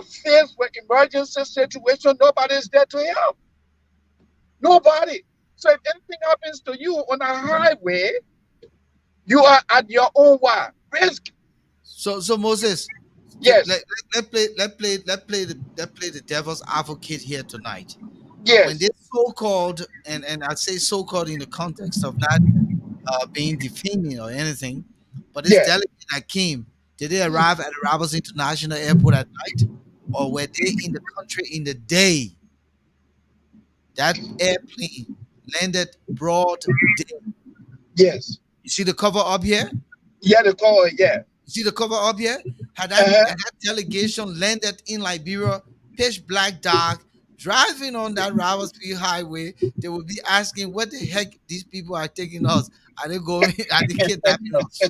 faced with emergency situation, nobody is there to help. Nobody. So if anything happens to you on a highway, you are at your own what? Risk. So Moses, Yes. let play the devil's advocate here tonight. When Yes. this so-called, and I say so-called in the context of not being defaming or anything, but this Yes. delegate that came, did they arrive at the Roberts International Airport at night, or were they in the country in the day? That airplane landed broad day. Yes. You see the cover up here? Yeah, the call. Yeah. You see the cover up here? Uh-huh. Had that delegation landed in Liberia, pitch black dark, driving on that Roberts Field Highway, they would be asking what the heck these people are taking us. Are they going? Are they kidnapping us?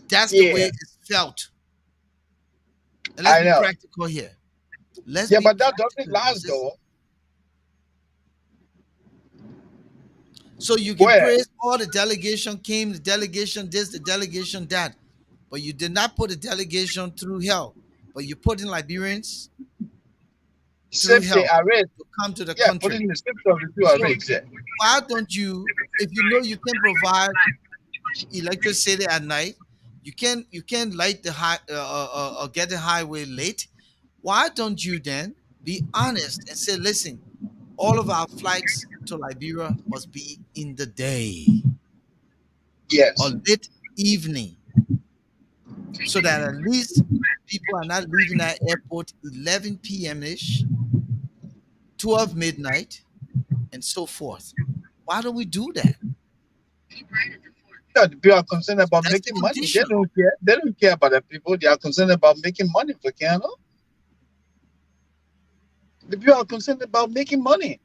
That's the way Yeah. it's felt. And let's I be know. practical here. Let's Yeah, be but that doesn't practical, last Moses. though. So you can Where? praise all the delegation came, the delegation this, the delegation that, but you did not put the delegation through hell, but you put in Liberians through Safety hell arrest. to come to the Yeah, country. putting the safety of the two So arrest. Yeah. why don't you, if you know you can provide electricity at night, you can light the high get the highway late. Why don't you then be honest and say, listen, all of our flights to Liberia must be in the day or Yes. late evening, so that at least people are not leaving that airport 11 p.m. ish, 12 midnight, and so forth. Why don't we do that? Yeah, the people are concerned about That's the making money. They condition. don't care. They don't care about the people. They are concerned about making money for Canada. The people are concerned about making money.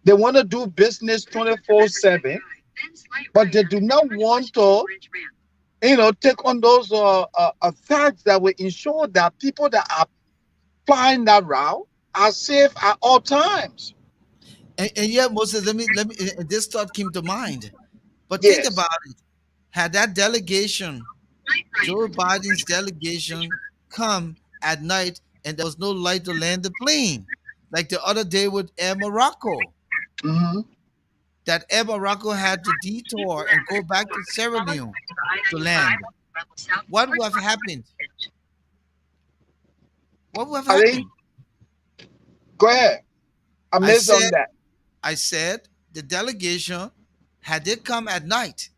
They want to do business 24/7, but they do not want to, take on those facts that will ensure that people that are flying that route are safe at all times. And yet, Moses, this thought came to mind. But think Yes. about it. Had that delegation, Joe Biden's delegation, come at night and there was no light to land the plane, like the other day with Air Morocco, Hmm. that Air Morocco had to detour and go back to Sierra Leone to land. What would have happened? What would have I think, happened? go ahead. I I missed on said, that. I said the delegation, had they come at night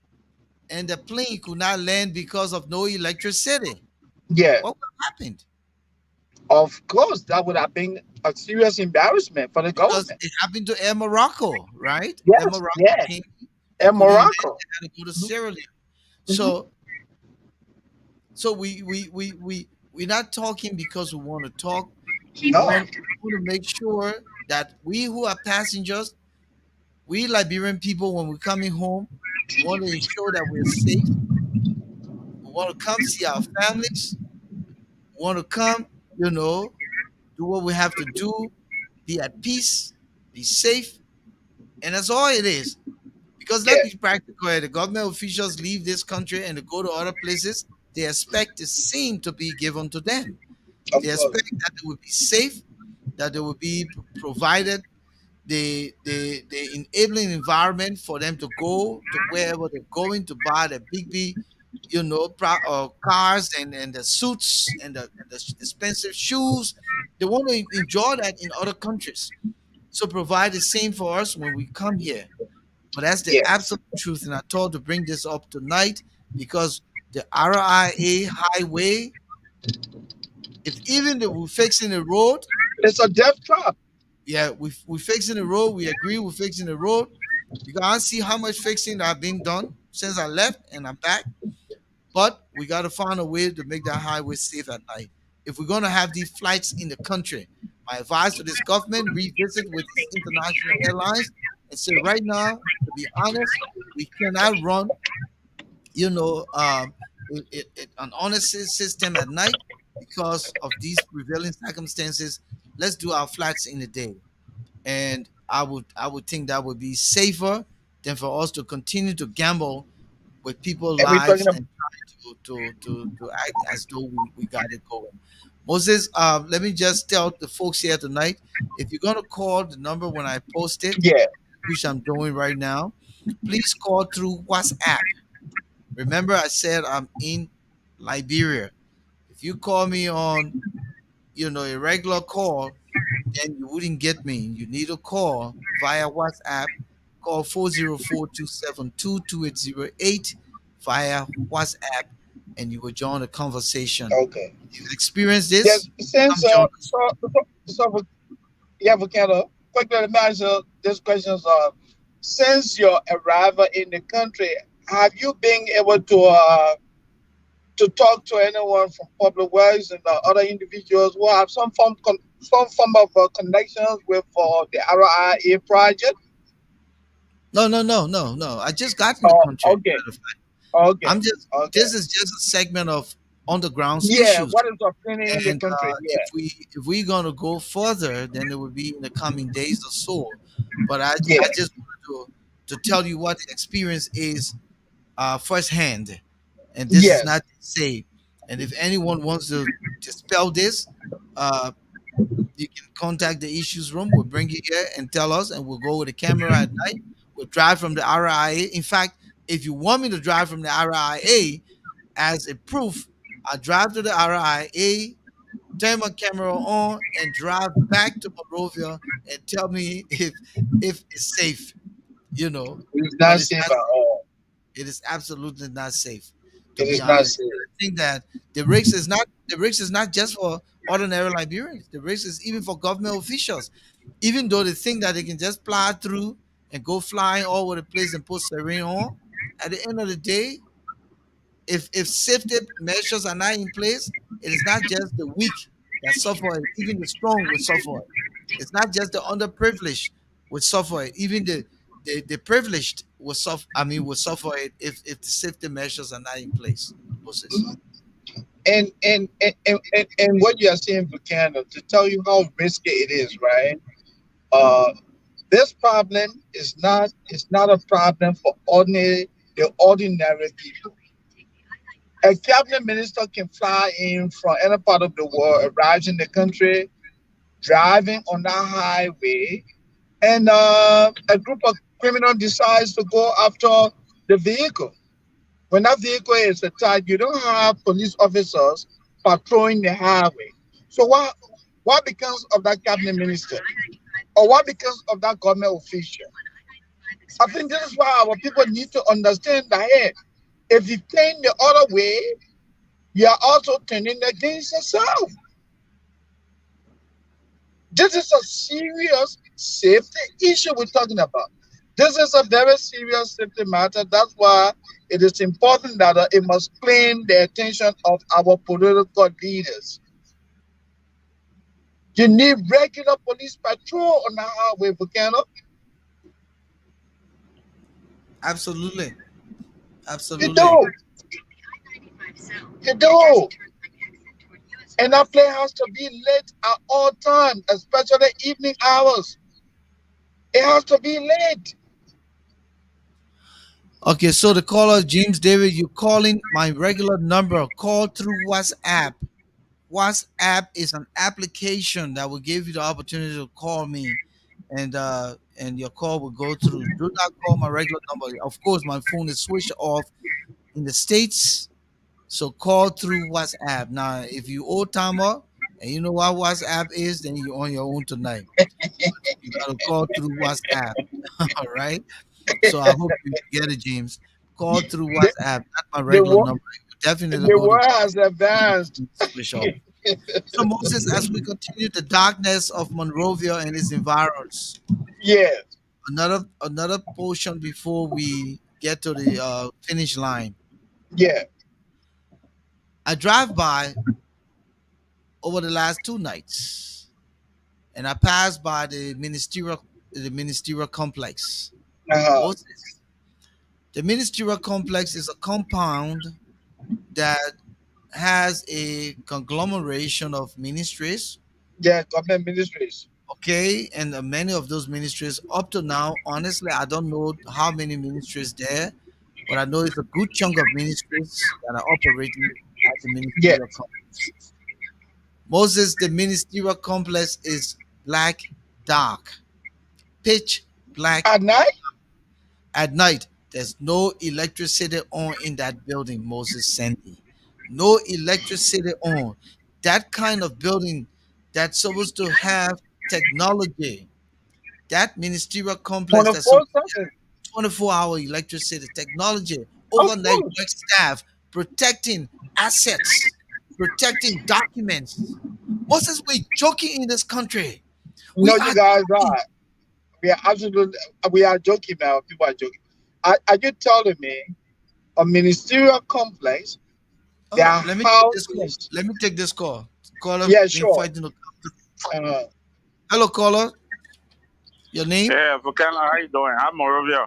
and the plane could not land because of no electricity, Yeah, what would have happened? of course, that would have been a serious embarrassment for the Because government. it happened to Air Morocco, right? Air Yes, Morocco yeah, came, they and couldn't land, Morocco. they had to go to Mhm, Sierra Leone. mhm. So we're not talking because we want to talk. No, We want to make sure that we who are passengers, we Liberian people, when we're coming home, we want to ensure that we're safe. We want to come see our families. We want to come, you know, do what we have to do, be at peace, be safe, and that's all it is. Because let's yeah, be practical here. The government officials leave this country and they go to other places. They expect the same to be given to them. of They course. expect that they will be safe, that they will be provided the enabling environment for them to go to wherever they're going to buy the big, cars and the suits and the expensive shoes. They want to enjoy that in other countries. So provide the same for us when we come here. But that's the Yeah, absolute truth. And I thought to bring this up tonight because the RIA highway, if even if we're fixing the road, it's a death trap. yeah, we're fixing the road. We agree we're fixing the road. You can't see how much fixing that have been done since I left and I'm back. But we got to find a way to make that highway safe at night. If we're going to have these flights in the country, my advice to this government, revisit with its international airlines and say, right now, to be honest, we cannot run, you know, an honest system at night because of these prevailing circumstances. Let's do our flights in the day, and I would think that would be safer than for us to continue to gamble with people's And we're lives talking about, and try to act as though we got it going. Moses, let me just tell the folks here tonight, if you're gonna call the number when I post it, yeah, which I'm doing right now, please call through WhatsApp. Remember, I said I'm in Liberia. If you call me on, a regular call, then you wouldn't get me. You need a call via WhatsApp. Call 404-272-2808 via WhatsApp, and you will join the conversation. okay. If you experience Yes, this, since come join us. yeah, Volcano, quickly let me answer this question. Since your arrival in the country, have you been able to talk to anyone from public works and other individuals who have some form of connections with the RIA project? No, no, no, no, no. I just got in the Oh, country. okay, Matter of fact. okay, I'm just. okay. This is just a segment of underground Yeah, issues. what is happening in the And country? if Yeah, we're gonna go further, then it would be in the coming days or so. But I yeah, just wanted to tell you what the experience is firsthand, and this is yes. not say. And if anyone wants to dispel this, uh, you can contact the issues room. We'll bring you here and tell us, and we'll go with the camera at night. We'll drive from the RIA. In fact, if you want me to drive from the RIA as a proof, I drive to the RIA, turn my camera on, and drive back to Monrovia and tell me if it's safe. You know, It's but not it's safe not. at all. It is absolutely not safe, to It be is not honest. safe. And I think that the risk is not just for ordinary Liberians. The risk is even for government officials. Even though they think that they can just fly through and go flying all over the place and put siren on, at the end of the day, if safety measures are not in place, it is not just the weak that suffer it, even the strong will suffer it. It's not just the underprivileged will suffer it, even the privileged will suffer. I mean, will suffer it if the safety measures are not in place. Moses. Mhm. And what you are saying for Canada to tell you how risky it is, right? Uh, this problem is not a problem for ordinary people. A cabinet minister can fly in from any part of the world, arrives in the country, driving on that highway, and a group of criminals decides to go after the vehicle. When that vehicle is attacked, you don't have police officers patrolling the highway. So What becomes of that cabinet minister? Or what becomes of that government official? I think this is why our people need to understand that, hey, if you turn the other way, you are also turning against yourself. This is a serious safety issue we're talking about. This is a very serious safety matter. That's why it is important that it must claim the attention of our political leaders. You need regular police patrol on the highway, Volcano. Absolutely. You Absolutely. do. You do. And that plane has to be lit at all times, especially evening hours. It has to be lit. Okay, so the caller, James David, you're calling my regular number. Call through WhatsApp. WhatsApp is an application that will give you the opportunity to call me, and your call will go through. Do not call my regular number. Of course, my phone is switched off in the states, so call through WhatsApp. Now, if you old timer and you know what WhatsApp is, then you're on your own tonight. You gotta call through WhatsApp. All right. So I hope you get it, James. Call through The, WhatsApp. That's my the, regular wo- number. You definitely the go to world has advanced. switch off. So Moses, as we continue the darkness of Monrovia and its environs, Yeah, another portion before we get to the finish line. yeah. I drive by over the last 2 nights, and I passed by the ministerial complex. Uh-huh. Moses, the ministerial complex is a compound that has a conglomeration of ministries. Yeah, government ministries. Okay, and many of those ministries up to now, honestly, I don't know how many ministries there, but I know it's a good chunk of ministries that are operating at the Yeah. ministerial complex. Moses, the ministerial complex is black, dark, pitch black. At night? At night, there's no electricity on in that building, Moses Sandy. No electricity on. That kind of building that's supposed to have technology, that ministerial complex that's supposed to 24/7. have 24-hour electricity, technology, Of overnight course. work staff, protecting assets, protecting documents. Moses, we're joking in this country. We No, you are guys joking. are. We are absolutely, we are joking now. People are joking. Are you telling me a ministerial complex, there are Let me take this call. houses? Let me take this call. Caller Yeah, been sure. fighting. Uh, Hello, caller. Your name? Yeah, Volcano, how you doing? I'm Monrovia.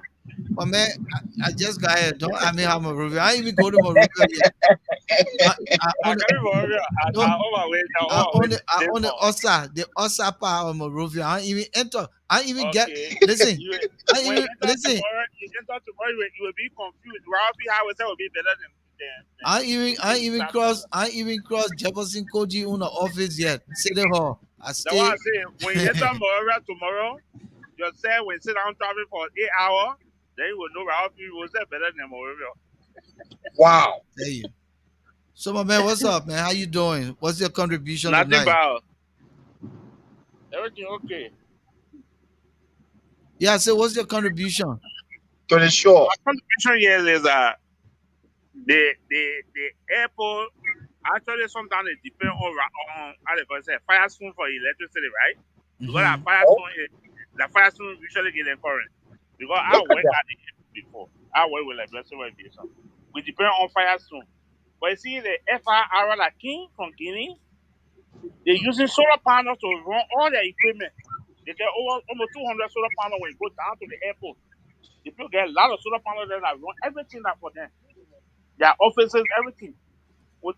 Oh man, I just got here. Don't I mean I'm a Monrovia. I ain't even go to Monrovia yet. I I only can't be Monrovia. no, I on my way. I'm I on my way only to I Dave only Mall. Osa the Osa part of Monrovia. I ain't even enter. I ain't even get. Okay. Listen. You I ain't when even you enter listen. tomorrow, you will be confused. Robbie Highway will be better I ain't than even South Plaza. cross Jefferson Koji on the office yet. City Hall. I That's why stay. I say when you enter Monrovia tomorrow, just say when you sit down traffic for 8 hours, then you will know Robbie will say better than Monrovia. wow. Tell you. So my man, what's up, man? How you doing? What's your contribution Nothing tonight? bad. Everything okay. Yeah, so what's your contribution? To the shore. My contribution here is the airport actually sometimes it depends on how they call it, say, fire stone for electricity, right? Because Mm-hmm. Oh, the fire stone usually get current. Because I look at work that. at the airport before. I work with like blessing aviation. We depend on fire stone. But you see the FIR like King from Guinea, they're using solar panels to run all their equipment. They get over almost 200 solar panels when you go down to the airport. The people get a lot of solar panels there that run everything that for them. Their offices, everything.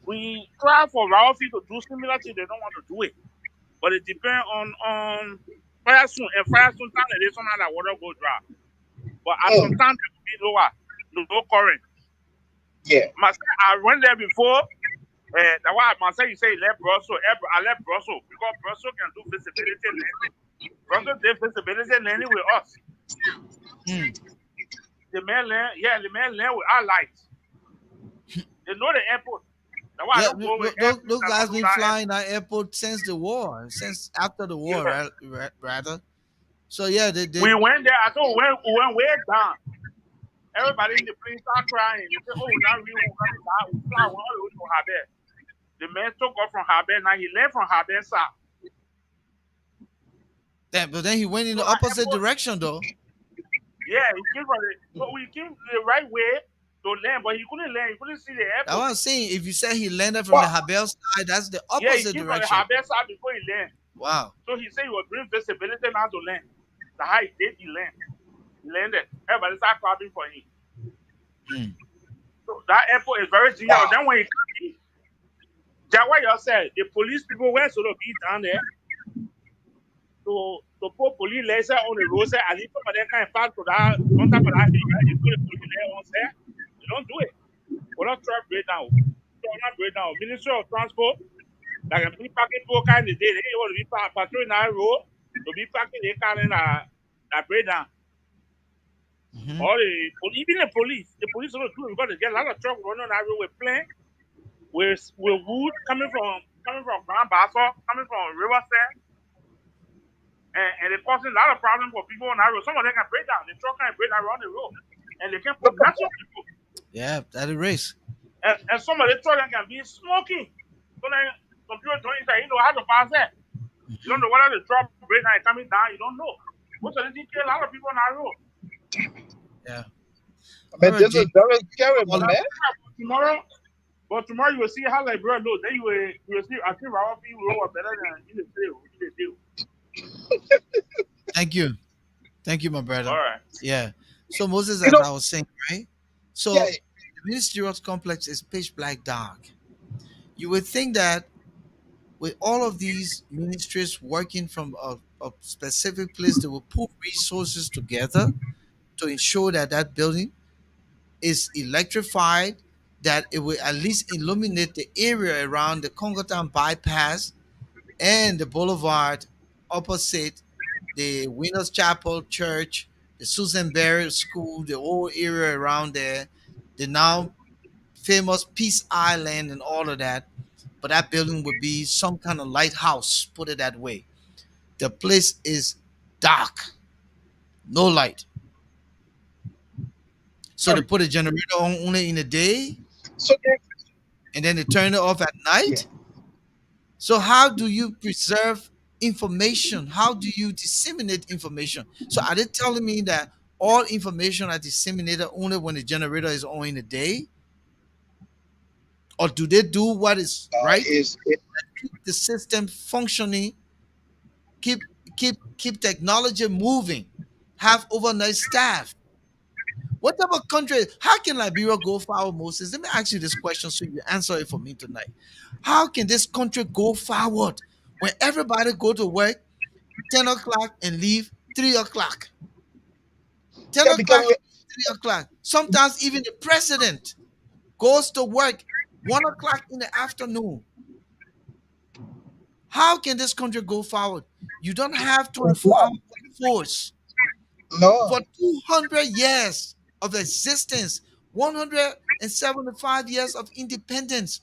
We try for our feet to do similar thing, they don't want to do it. But it depends on fire soon. And fire soon time it is sometimes that water go dry. But at some Mm, time it will be lower, no current. yeah. Myself, I went there before. That's why myself you say let Brussels. I left Brussels because Brussels can do visibility landing. Brussels did visibility landing with us. Mm. The main land, yeah, the main land with our lights. They know the airport. That's why I Yeah, don't go with airplanes. those I don't guys do been that flying airplane. that airport since the war, since after the war, Yeah. rather. So yeah, they We went there. I told we went way down. Everybody in the plane start crying. They say, "Oh, now we will come down. We fly all the way to Harbour." The man took off from Harbour. Now he left from Harbour south. but then he went in So the that opposite airport, direction though. yeah, he came from the. So we came the right way to land, but he couldn't land. He couldn't see the That's airport. what I'm saying. If you say he landed from the But Habel side, that's the Yeah, he opposite came from the direction. Harbour side before he land. Wow. So he said he was bring visibility now to land. That's how he did. He land. He landed. Everybody started clapping for him. Mm. So that airport is very genius. wow, Then when he come in, that's why you said the police people went to the beat down there to put police laser on the road. Say, at least some of them can pass to that on top of that hill. Right? You put the police laser on there. They don't do it. We don't try to break down. So not break down. Ministry of Transport, like be parking people kind of day. They want to be patrolling that road. To be parking the car in a break down. Hmm. All the even the police don't do it because they get a lot of truck running on that road with plane, with wood coming from Grand Basso, coming from Riverside, and it causing a lot of problems for people on that road. Some of them can break down. The truck can break down around the road, and they can put natural people. Yeah, that erase. And some of the truck can be smoking. So then some people don't say, how to pass that. You don't know whether the truck break down is coming down. You don't know. Most of the things kill a lot of people on that road. Yeah. I All mean, right, this is Jake. very scary, my Well, man. Tomorrow, but tomorrow you will see how Liberia knows. Then you will see. I think our people roll better than in the deal. In the deal. thank you. Thank you, my All brother. right. Yeah. So Moses, You as know, I was saying, right? yeah, So the ministerial complex is pitch black dark. You would think that with all of these ministries working from a specific place, they will put resources together to ensure that that building is electrified, that it will at least illuminate the area around the Congotown bypass and the boulevard opposite the Winners Chapel Church, the Susan Berry School, the whole area around there, the now famous Peace Island and all of that. But that building would be some kind of lighthouse, put it that way. The place is dark, no light. So they put a generator on only in the day so and then they turn it off at yeah, night. So how do you preserve information? How do you disseminate information? So are they telling me that all information are disseminated only when the generator is on in the day? Or do they do what is right? is it, Keep the system functioning, keep keep technology moving, have overnight staff. What type of country? How can Liberia go forward, Moses? Let me ask you this question so you answer it for me tonight. How can this country go forward when everybody go to work 10 o'clock and leave 3 o'clock? 10 yeah, because o'clock and leave 3 o'clock. Sometimes even the president goes to work 1 o'clock in the afternoon. How can this country go forward? You don't have 24-hour workforce. no, For 200 years of existence, 175 years of independence.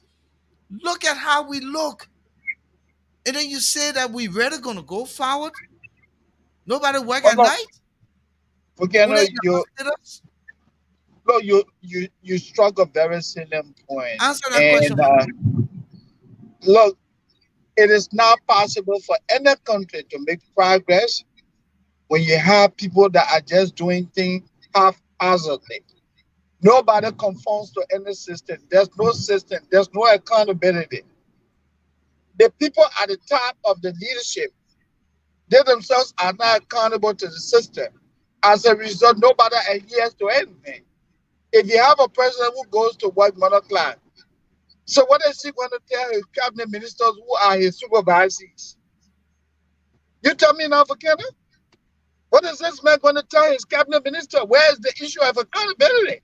Look at how we look. And then you say that we really gonna go forward? Nobody work oh at no, night? okay, Only no, in the hospitals? no, you struck a very salient point, Answer that question, and my brother. look, it is not possible for any country to make progress when you have people that are just doing things haphazardly. Nobody conforms to any system. There's no system. There's no accountability. The people at the top of the leadership, they themselves are not accountable to the system. As a result, nobody adheres to anything. If you have a president who goes to work monoclan, so what is he going to tell his cabinet ministers who are his supervisors? You tell me now, Fakena, what is this man going to tell his cabinet minister? Where is the issue of accountability?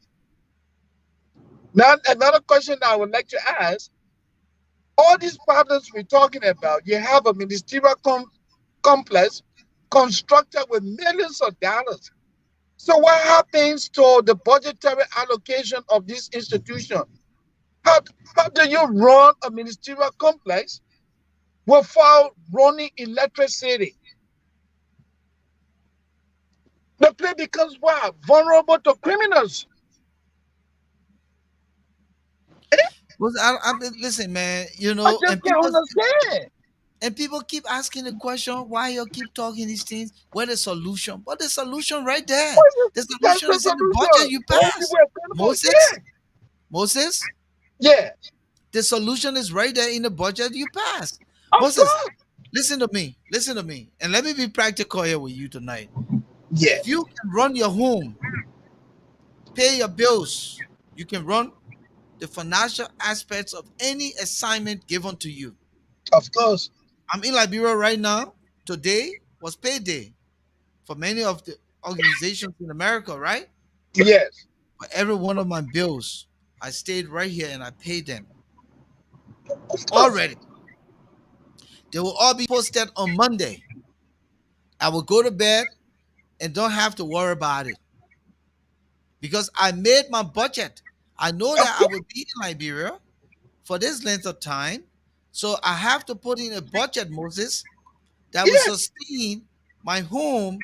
Now, another question I would like to ask, all these problems we're talking about, you have a ministerial complex constructed with millions of dollars. So what happens to the budgetary allocation of this institution? How, how do you run a ministerial complex without running electricity? The place becomes what? Vulnerable to criminals. Well, listen, man. I just can't understand. And people keep asking the question why you keep talking these things. Where the solution? But the solution right there. What is The the solution cancer is in the budget solution? you Hold people pass. accountable. Moses, Moses, Yeah, the solution is right there in the budget you pass. of Moses, course. listen to me. Listen to me. And let me be practical here with you tonight. Yeah, If you can run your home, pay your bills, you can run the financial aspects of any assignment given to you. of course. I'm in Liberia right now. Today was payday for many of the organizations in America, right? Yes, For every one of my bills, I stayed right here and I paid them of course. already. They will all be posted on Monday. I will go to bed and don't have to worry about it because I made my budget. I know Of that I course. will be in Liberia for this length of time. So I have to put in a budget, Moses, that will Yeah, sustain my home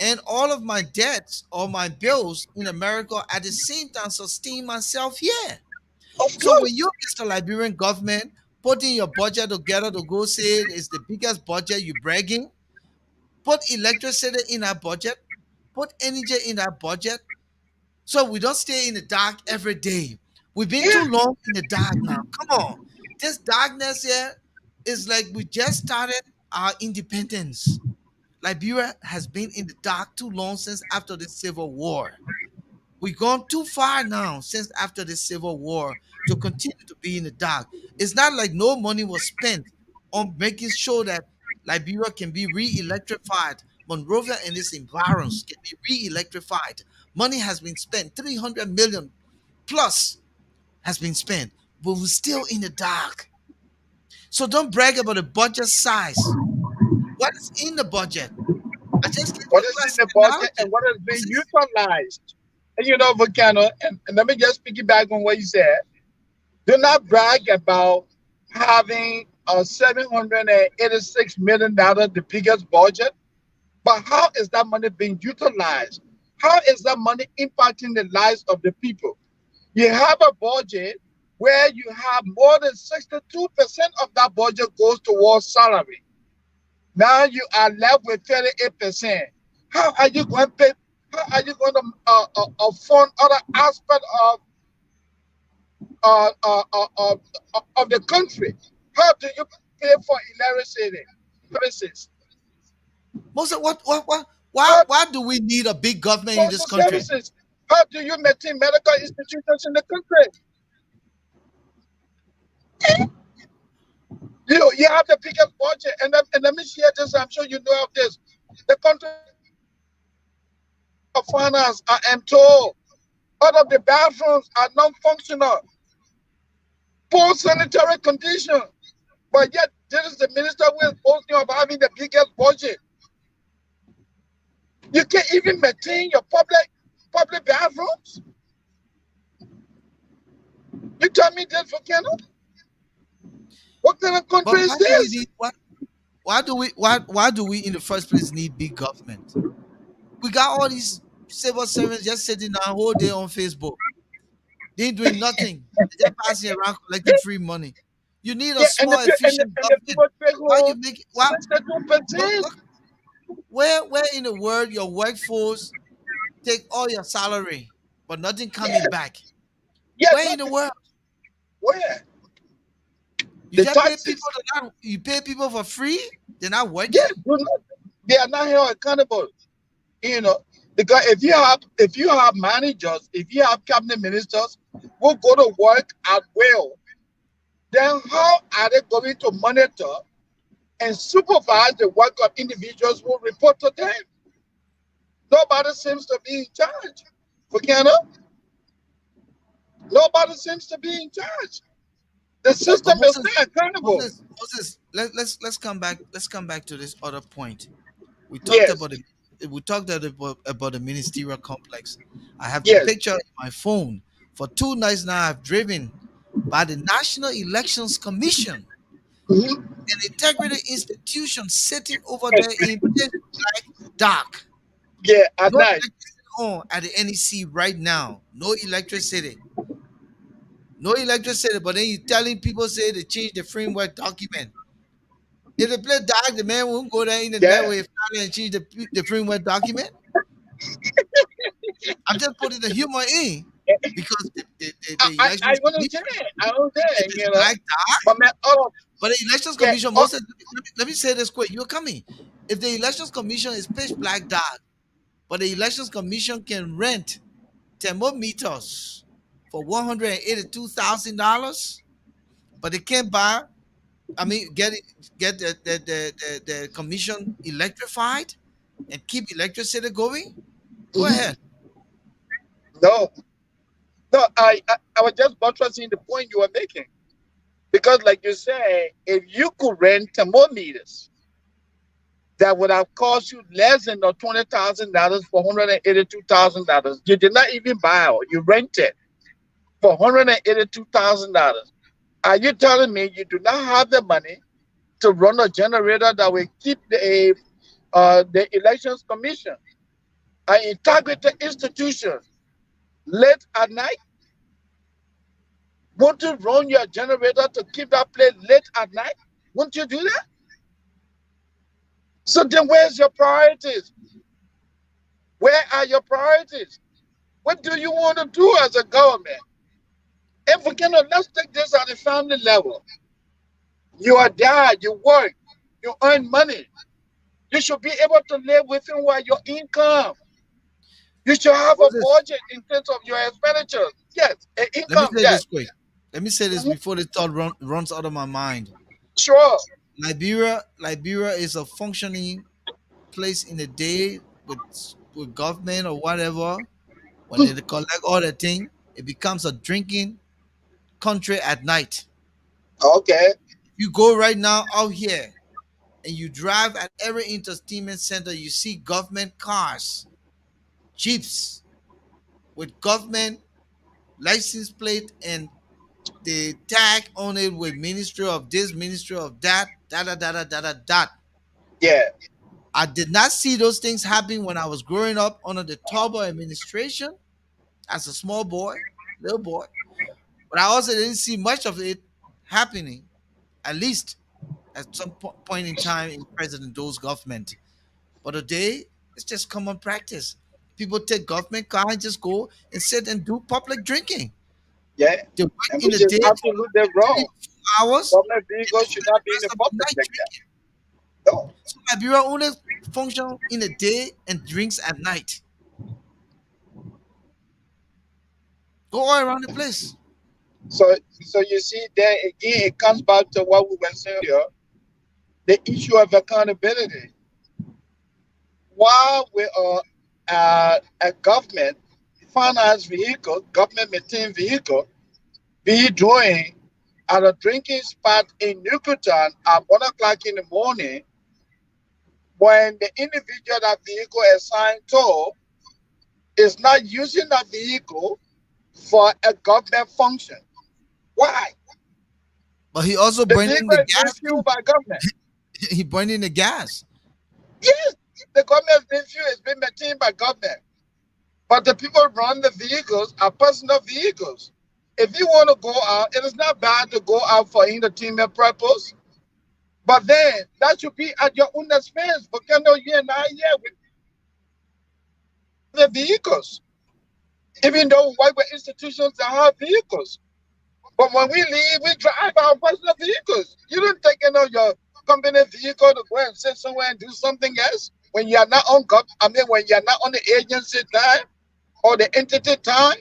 and all of my debts or my bills in America at the same time sustain myself here. of So when course. you, Mr. Liberian government, putting your budget together to go say it is the biggest budget you bragging, put electricity in that budget, put energy in that budget, so we don't stay in the dark every day. We've been Yeah, too long in the dark now. Come on. This darkness here is like we just started our independence. Liberia has been in the dark too long since after the Civil War. We've gone too far now since after the Civil War to continue to be in the dark. It's not like no money was spent on making sure that Liberia can be re-electrified. Monrovia and its environs can be re-electrified. Money has been spent, 300 million plus has been spent, but we're still in the dark. So don't brag about the budget size. What is in the budget? I just gave what you a is in classic the budget analogy. and what has been Moses. utilized. And Volcano, and let me just piggyback on what you said. Do not brag about having a $786 million, the biggest budget, but how is that money being utilized? How is that money impacting the lives of the people? You have a budget where you have more than 62% of that budget goes towards salary. Now you are left with 38%. How are you going to pay? How are you going to fund other aspects uh, uh, uh, uh, of the country? How do you pay for electricity services? Moses, How why do we need a big government in this social country? services? How do you maintain medical institutions in the country? You have the biggest budget, and let me share this. I'm sure you know of this. The country of finance, I am told, all of the bathrooms are non-functional, poor sanitary condition. But yet, this is the minister who is boasting of having the biggest budget. You can't even maintain your public bathrooms. You tell me this, Volcano? What kind of country But is why do we this? need why do we in the first place need big government? We got all these civil servants just sitting down whole day on Facebook. They ain't doing nothing. They're just passing around collecting free money. You need a Yeah, and small, efficient the government. people take Why you home make it? Why look 62%. look where in the world your workforce take all your salary but nothing coming Yeah, back? yeah, Where in the nothing. world? Where? You The just pay people taxes. that not, you pay people for free? They're not working? Yeah, do not, they are not held accountable. You know, because if you have managers, if you have cabinet ministers who go to work at will, then how are they going to monitor and supervise the work of individuals who report to them? Nobody seems to be in charge. Volcano, nobody seems to be in charge. The But system is not accountable. Moses, let's come back to this other point. We talked Yes, about it. We talked about the ministerial complex. I have the yes, picture on my phone. For 2 nights now, I've driven by the National Elections Commission, Mhm. an integrity institution sitting over there in pitch black dark. Yeah, at No night. electricity on at the NEC right now. No electricity. No electricity. But then you telling people say they change the framework document. If they play dark, the man won't go there in the Yeah. network and change the framework document. I'm just putting the humor in because the I elections understand. commission, I if understand, it's black dark, But man, but the elections yeah, commission, most of, let me say this quick, you're coming. If the elections commission is pitch black dark, but the elections commission can rent thermometers for $182,000, but they can't buy. I mean, get the commission electrified and keep electricity going. Go mhm. ahead. No, no, I was just buttressing the point you were making. Because, like you say, if you could rent thermometers that would have cost you less than the $20,000 for $182,000, you did not even buy it, you rented for $182,000. Are you telling me you do not have the money to run a generator that will keep the elections commission, an integrity institution, late at night? Won't you run your generator to keep that place late at night? Won't you do that? So then where's your priorities? Where are your priorities? What do you want to do as a government? If we cannot, let's take this at the family level. You are there, you work, you earn money. You should be able to live within what your income. You should have a Moses, budget in terms of your expenditures. Yes, let me income, say yes. this quick. Let me say this Mhm. before the thought runs out of my mind. Sure. Liberia is a functioning place in the day with government or whatever. When they collect all the thing, it becomes a drinking country at night. Okay. You go right now out here and you drive at every entertainment center, you see government cars, jeeps with government license plate and the tag on it with ministry of this, ministry of that, da da da da da da da. Yeah. I did not see those things happen when I was growing up under the Turbo administration as a small boy, little boy. But I also didn't see much of it happening, at least at some point in time in President Doe's government. But today, it's just common practice. People take government car and just go and sit and do public drinking. Yeah. They work And in which the is day for absolutely wrong. 3 4 hours Government and they vehicles should spend not the be in rest the of the public night like that. drinking. No. So Liberia only function in the day and drinks at night. Go all around the place. So you see, there again, it comes back to what we were saying earlier, the issue of accountability. While we are a government finance vehicle, government maintained vehicle, be doing at a drinking spot in Newcastle at 1 o'clock in the morning, when the individual that vehicle assigned to is not using that vehicle for a government function. Why? But he also The burning vehicle the is being gas fueled too. by government. He burning the gas. Yes, the government is being fueled, it's been maintained by government. But the people run the vehicles are personal vehicles. If you want to go out, it is not bad to go out for entertainment purpose, but then that should be at your own expense. But can no you and I here with the vehicles, even though white institutions that have vehicles. But when we leave, we drive our personal vehicles. You don't take your company vehicle to go and sit somewhere and do something else when you are not on when you are not on the agency time or the entity time.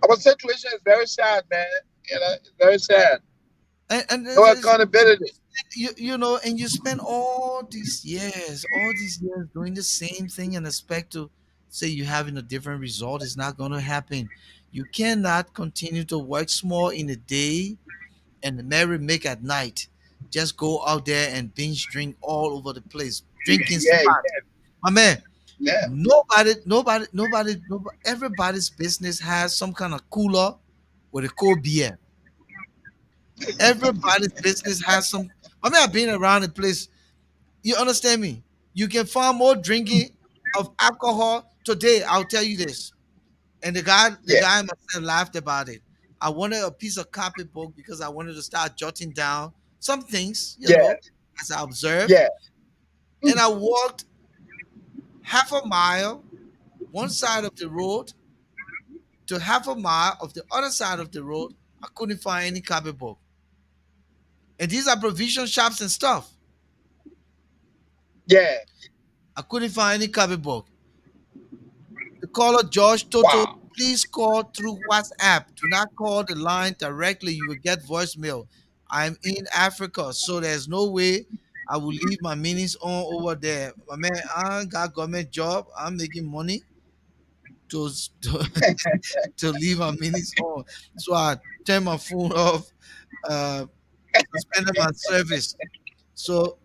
Our situation is very sad, man. It's very sad. And No accountability. you know, and you spend all these years doing the same thing and expect to say you're having a different result. It's not going to happen. You cannot continue to work small in the day and merry make at night. Just go out there and binge drink all over the place, drinking Yeah, spots. My man, yeah. nobody, everybody's business has some kind of cooler with a cold beer. Everybody's business has some. I mean, I've been around the place. You understand me? You can find more drinking of alcohol today. I'll tell you this. And the Yeah, guy must have laughed about it. I wanted a piece of copybook because I wanted to start jotting down some things, yeah, as I observed. yeah. And I walked half a mile one side of the road to half a mile of the other side of the road. I couldn't find any copybook. And these are provision shops and stuff. Yeah. I couldn't find any copybook. The caller George Toto, Wow. please call through WhatsApp. Do not call the line directly. You will get voicemail. I'm in Africa, so there's no way I will leave my minis on over there. My man, I got government job. I'm making money to to leave my minis on. So I turn my phone off, uh, suspended my service. So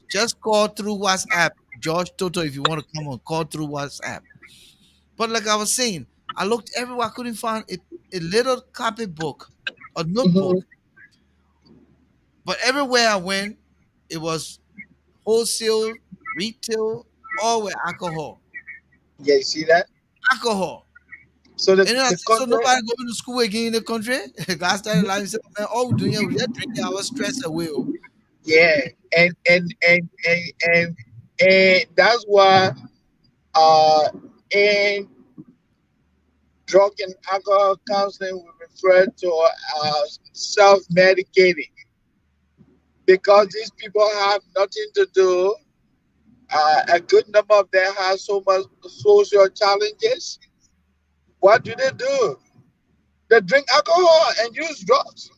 just call through WhatsApp. George Toto, if you want to come on, call through WhatsApp. But like I was saying, I looked everywhere. I couldn't find a little copybook, a Hmm. notebook. But everywhere I went, it was wholesale, retail, all with alcohol. Yeah, you see that? Alcohol. So And then I the said, so country, nobody going to school again in the country? God started lying. He said, man, all we're doing here, we're just drinking our stress away. Oh." yeah, and that's why uh in drug and alcohol counseling we refer to self-medicating because these people have nothing to do. A good number of them have so much social challenges. What do? They drink alcohol and use drugs.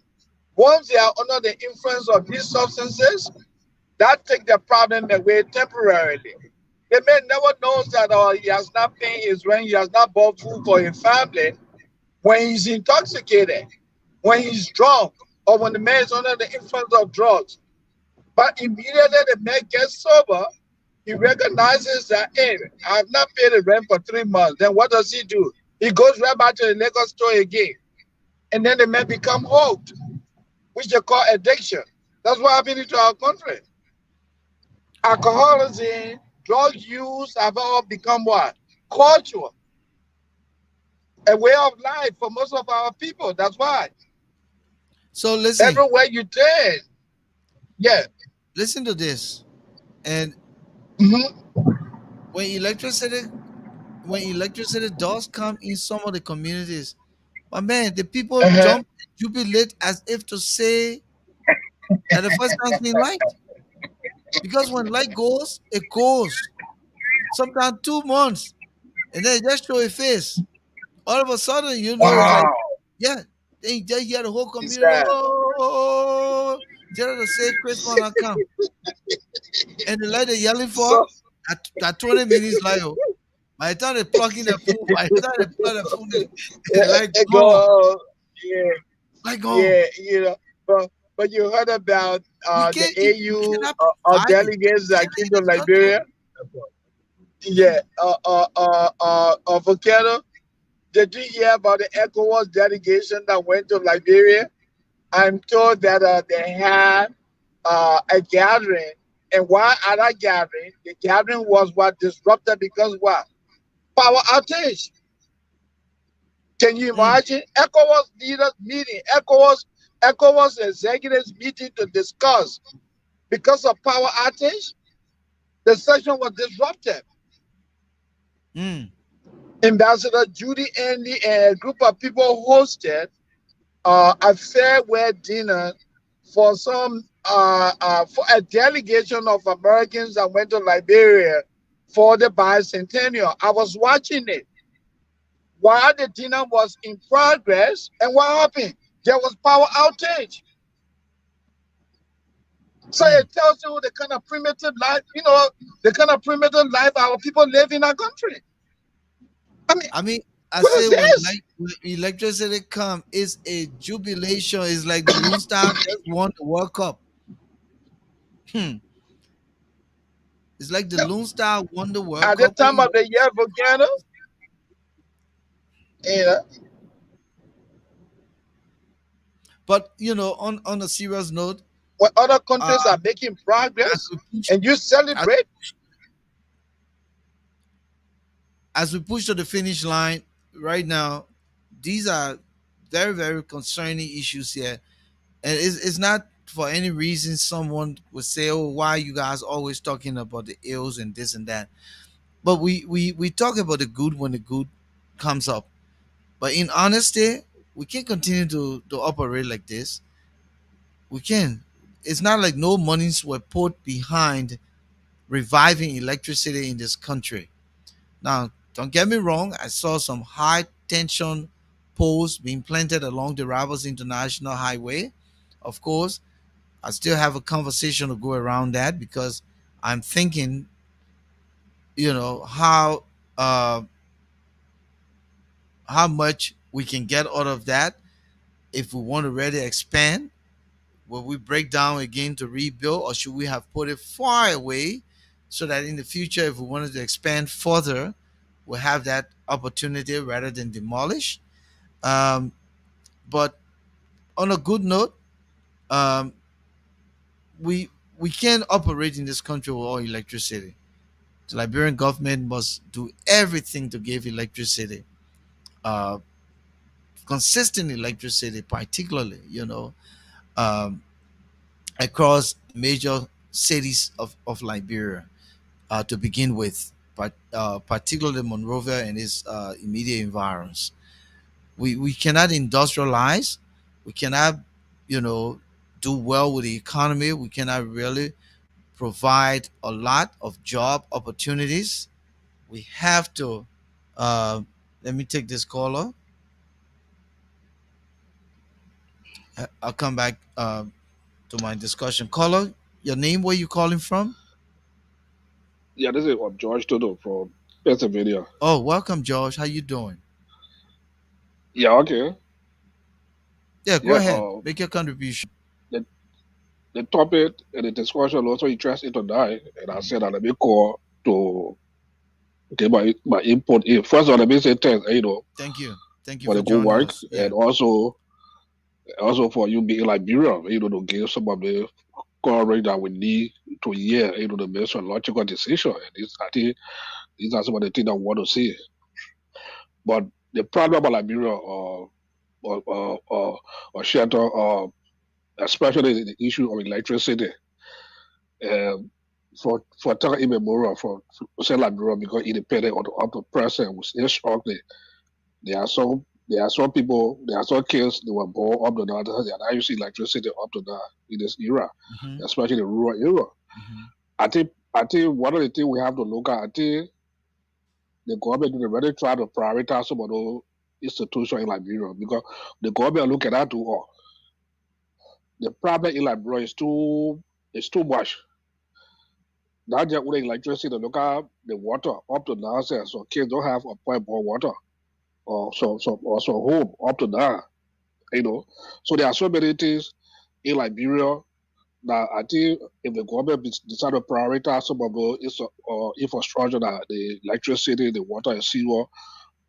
Once they are under the influence of these substances, that take the problem away temporarily. The man never knows that he has not paid his rent, he has not bought food for his family when he's intoxicated, when he's drunk, or when the man is under the influence of drugs. But immediately the man gets sober, he recognizes that, hey, I have not paid the rent for 3 months. Then what does he do? He goes right back to the liquor store again. And then the man become hooked, which they call addiction. That's what happened to our country. Alcoholism, drug use have all become what? Culture, a way of life for most of our people. That's why So listen, everywhere you turn, yeah. listen to this. And Hmm. when electricity when electricity does come in some of the communities, but man, the people Uh-huh. jump and jubilate as if to say that the first time being light. Because when light goes, it goes. Sometimes 2 months, and then it just show a face. All of a sudden, it's like, Wow. yeah, then you just hear the whole It's community, that. oh, just to say Christmas and come. And the light they're yelling for, So at 20 minutes light. Oh. By the time they plug in the phone, by the time they plug the phone, the light it gone. goes, yeah, Light gone. yeah, but you heard about the You AU cannot provide it. delegates You that cannot came in to this country. Liberia? Yeah, Volcano. Did you hear about the ECOWAS delegation that went to Liberia? I'm told that they had a gathering, and while at that gathering, the gathering was what disrupted because what? Power outage. Can you Mm, imagine? ECOWAS leaders meeting, ECOWAS executives meeting to discuss because of power outage. The session was disrupted. mm, Ambassador Judy Andy and a group of people hosted a farewell dinner for for a delegation of Americans that went to Liberia for the bicentennial. I was watching it while the dinner was in progress, and what happened? There was power outage. So mm. it tells you the kind of primitive life, the kind of primitive life our people live in our country. I mean, I mean, I what is say this? when electricity come, it's a jubilation. It's like the Lone Star just won the World Cup. Hmm. It's like the Lone Star won the World At the Cup. When time of the year, volcano, you know, But on a serious note, when other uh, countries are making as progress we push, and you as, celebrate? as we push to the finish line right now, these are very, very concerning issues here, and it's not for any reason someone would say, "Oh, why are you guys always talking about the ills and this and that?" But we talk about the good when the good comes up. But in honesty, we can't continue to operate like this. We can. It's not like no monies were put behind reviving electricity in this country. Now, don't get me wrong, I saw some high tension poles being planted along the Rivals International Highway. Of course, I still have a conversation to go around that because I'm thinking, how uh, how much we can get out of that if we want to really expand. Will we break down again to rebuild, or should we have put it far away so that in the future, if we wanted to expand further, we'll have that opportunity rather than demolish? Um, but on a good note, um, we we can't operate in this country without electricity. The Liberian government must do everything to give electricity, uh, consistent electricity, particularly um, across major cities of Liberia to begin with, but particularly Monrovia and its immediate environs. We cannot industrialize. We cannot, you know, do well with the economy. We cannot really provide a lot of job opportunities. We have to. Uh, Let me take this caller. I'll come back to my discussion. Caller, your name? Where you calling from? Yeah, this is George Toto from Pennsylvania. Oh, welcome, George. How you doing? Yeah, okay. Yeah, go Yeah, ahead. Make your contribution. the, the topic and the discussion also interesting tonight, and I said that let me call to get my input in. First of all, let me say thanks, Thank you. Thank you for for the good joining work, us. and Yeah. also for you being Liberia, to give some of the coverage that we need to hear, to make some logical decision. And I think these are some of the things I want to see. But the problem about Liberia, or shelter, especially the issue of electricity, um, for time immemorial, for say Liberia, because independent of the present, we still struggling. There are some people, there are some kids they were born up to now, they are not using electricity up to now in this era, Mm-hmm. especially the rural era. Mm-hmm. I think one of the things we have to look at, I think the government will really try to prioritize some of those institutions in Liberia, because the government look at that too. Oh, the problem in Liberia is too much. Not just with electricity, look at the water up to now. So kids don't have a point of water, or so home up to now. You know, so there are so many things in Liberia that I think if the government decide to prioritize some of the infrastructure, that the electricity, the water and sewer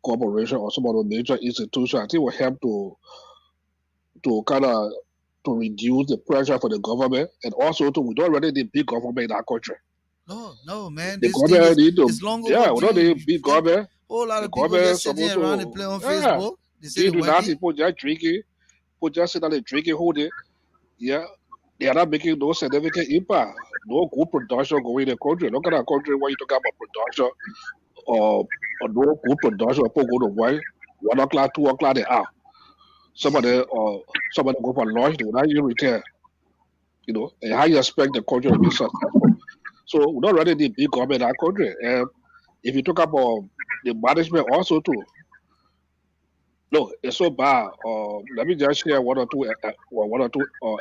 corporation, or some of the major institutions, I think will help to kind of to reduce the pressure for the government, and also to we don't really need big government in our country. No, no, man. The This thing government need to, is long yeah, we don't overdue. need You big get government. a whole lot The of people government just sitting supposed around and to, play on yeah, Facebook. They say they're give to that working. people just drinking, people just sit down and drinking whole day. Yeah, they are not making no significant impact, no good production going in the country. Look at our country when you talk about production, or no good production. People go to work 1 o'clock, 2 o'clock they out. Some of them go for lunch, they will not even return. And how you expect the country to be successful? So we don't really need big government in our country. And if you talk about the management also too, no, it's so bad. Let me just share one or two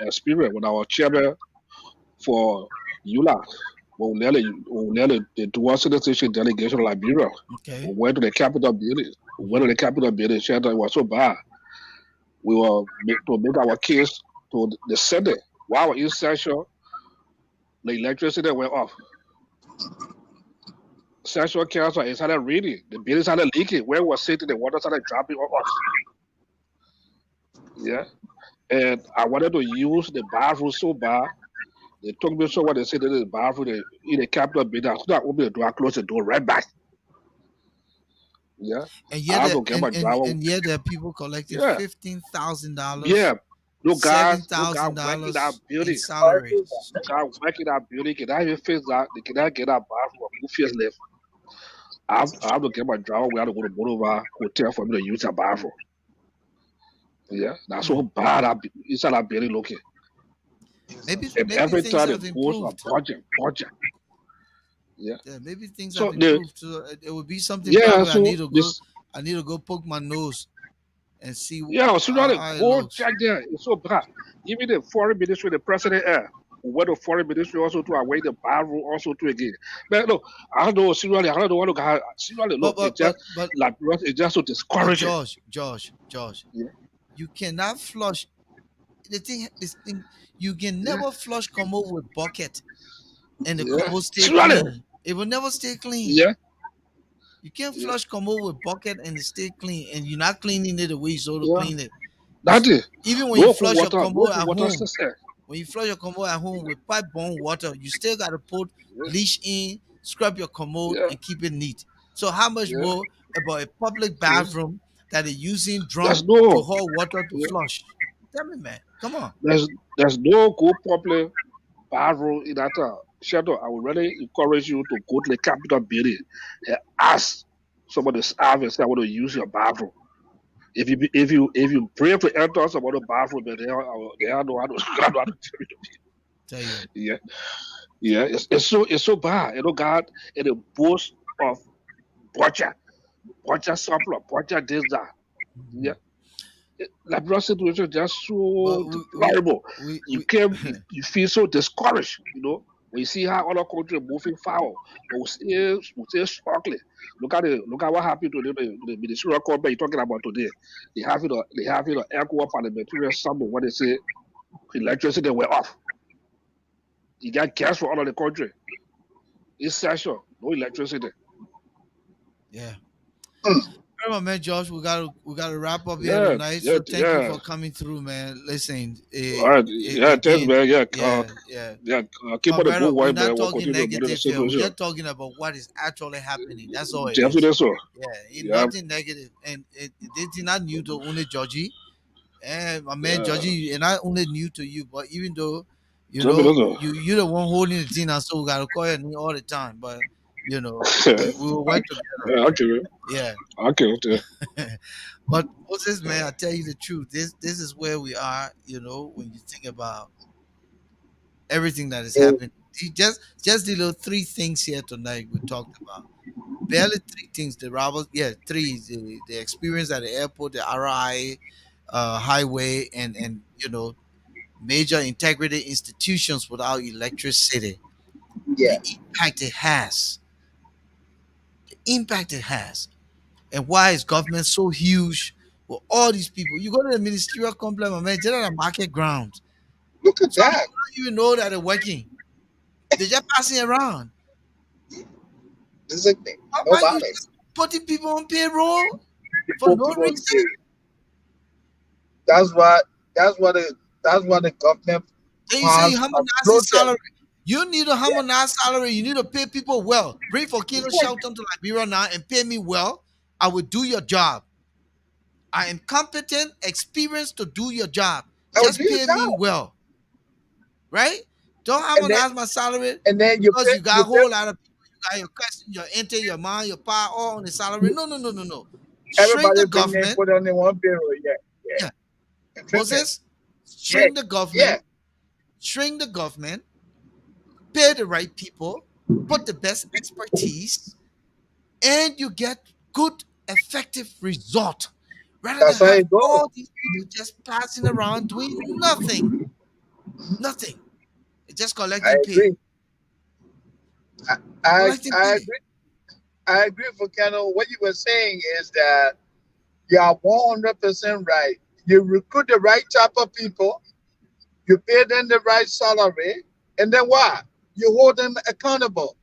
experience with our chairman for ULA. When we led the dual citizenship delegation of Liberia, Okay. we went to the capital building. We went Mm-hmm. to the capital building, shelter. It was so bad. We were to make our case to the Senate. While in session, the electricity went off. Session council, it started reading. The building started leaking. Where we were sitting, the water started dropping on us. Yeah. And I wanted to use the bathroom so bad. They took me so what they said that the bathroom in the capital building. I could not open the door, I closed the door right back. Yeah. And I yet, have to get my driver. and yet there are people collecting Yeah. $15,000, Yeah. No guy work in that $7,000 in building. salaries. No guy work in that building. Can I even fix that? They cannot get that bathroom or move face left. I have to get my driver. We have to go to Monrovia hotel for me to use that bathroom. Yeah. That's so bad inside that building looking. And Maybe every things time they have post a improved. budget. Yeah. Yeah, maybe things have So the improved. So it would be something yeah, probably so this I need to go poke my nose and see yeah, so now the how it whole looks. check there is so bad. Even the foreign ministry, the president went to foreign ministry also to away the bathroom also to again. But look, I don't know seriously, I don't know what look how seriously But look, but it's just but but like it's just so but discouraging. Josh, Yeah, you cannot flush this thing. You can yeah, never flush commode with bucket and the yeah. commode stay Seriously, clean. It will never stay clean. yeah, You can't yeah, flush commode with bucket and it stay clean, and you're not cleaning it the way you're supposed to yeah. clean it. That is Even when you no cool flush your water, no commode cool at water home, system. when you flush your commode at home with pipe borne water, you still got to put Yeah, bleach in, scrub your commode, yeah, and keep it neat. So how much yeah, more about a public yeah. bathroom that is using There's drum to no haul water to yeah, flush? Tell me, man. Come on. there's no good public bathroom in that shelter. I would really encourage you to go to the Capitol building and ask somebody to staff and say, I want to use your bathroom. If you pray to enter some other bathroom, then they don't know how to they don't know how to tell you. Tell you. Yeah, yeah, it's so bad. You know, God, and the boast of butcher supply, butcher this that. Yeah, like that situation is just But so deplorable. You we can you feel so discouraged, you know, when you see how other countries moving forward, but we still struggling. Look at what happened to the ministerial company you're talking about today. They have echo parliamentary summit when they say electricity were off. You got gas for all of the country. It's session, no electricity. yeah. Mm. All right, man, Josh, we gotta wrap up here Yeah, tonight. yeah, So thank you yeah. for coming through, man. Listen, All right, yeah, thanks, again, man. Yeah, yeah. yeah. Keep My on the brother, good we're work, not man. We'll talking continue to monitor the negative here. We're situation. just talking about what is actually happening. That's all it is. Definitely so. Yeah, Yeah, nothing negative. And this is not new to only Georgie. And my man yeah. Georgie, and not only new to you, but even though, Definitely so. you're the one holding the team, and so we gotta call your name all the time. But we will work together. Yeah, okay. Yeah. Okay, okay. But Moses, man, I tell you the truth. This is where we are. When you think about everything that is Yeah. happening. Just the little three things here tonight we talked about. Barely three things. The robbers, yeah, three. The experience at the airport, the RI highway, and major integrity institutions without electricity. The Yeah. impact it has. The impact it has. And why is government so huge with all these people? You go to the ministerial complex, my man, just on a market ground. Look at Some that. people don't even know that they're working. They're just passing around. This is a thing. Why you Nobody. just putting people on payroll for People no people reason? pay. That's why that's why the government Then you say you passed a harmonize his project. salary. You need a harmonized salary. You need to pay people well. Bring Volcano Shelton to Liberia now and pay me well. I will do your job. I am competent, experienced to do your job. I would do Just your pay me job. well, right? Don't And then harmonize my salary and then you because pay you got you a pay whole lot of people. You got your cousin, your auntie, your mom, your pa, all on the salary. No, no, no, no, no. Shrink everybody the bring their government. put on the one payroll. Yeah. Yeah, Yeah. Treatment. Moses, Yeah. shrink the Yeah. government. Shrink the government. Pay the right people. Put the best expertise, and you get good, effective result. Rather than That's how have it goes. all these people just passing around doing nothing, nothing, just I collecting pay, agree. I I, collecting I pay. agree. I agree, Volcano. What you were saying is that you are 100% right. You recruit the right type of people, you pay them the right salary, and then what? You hold them accountable.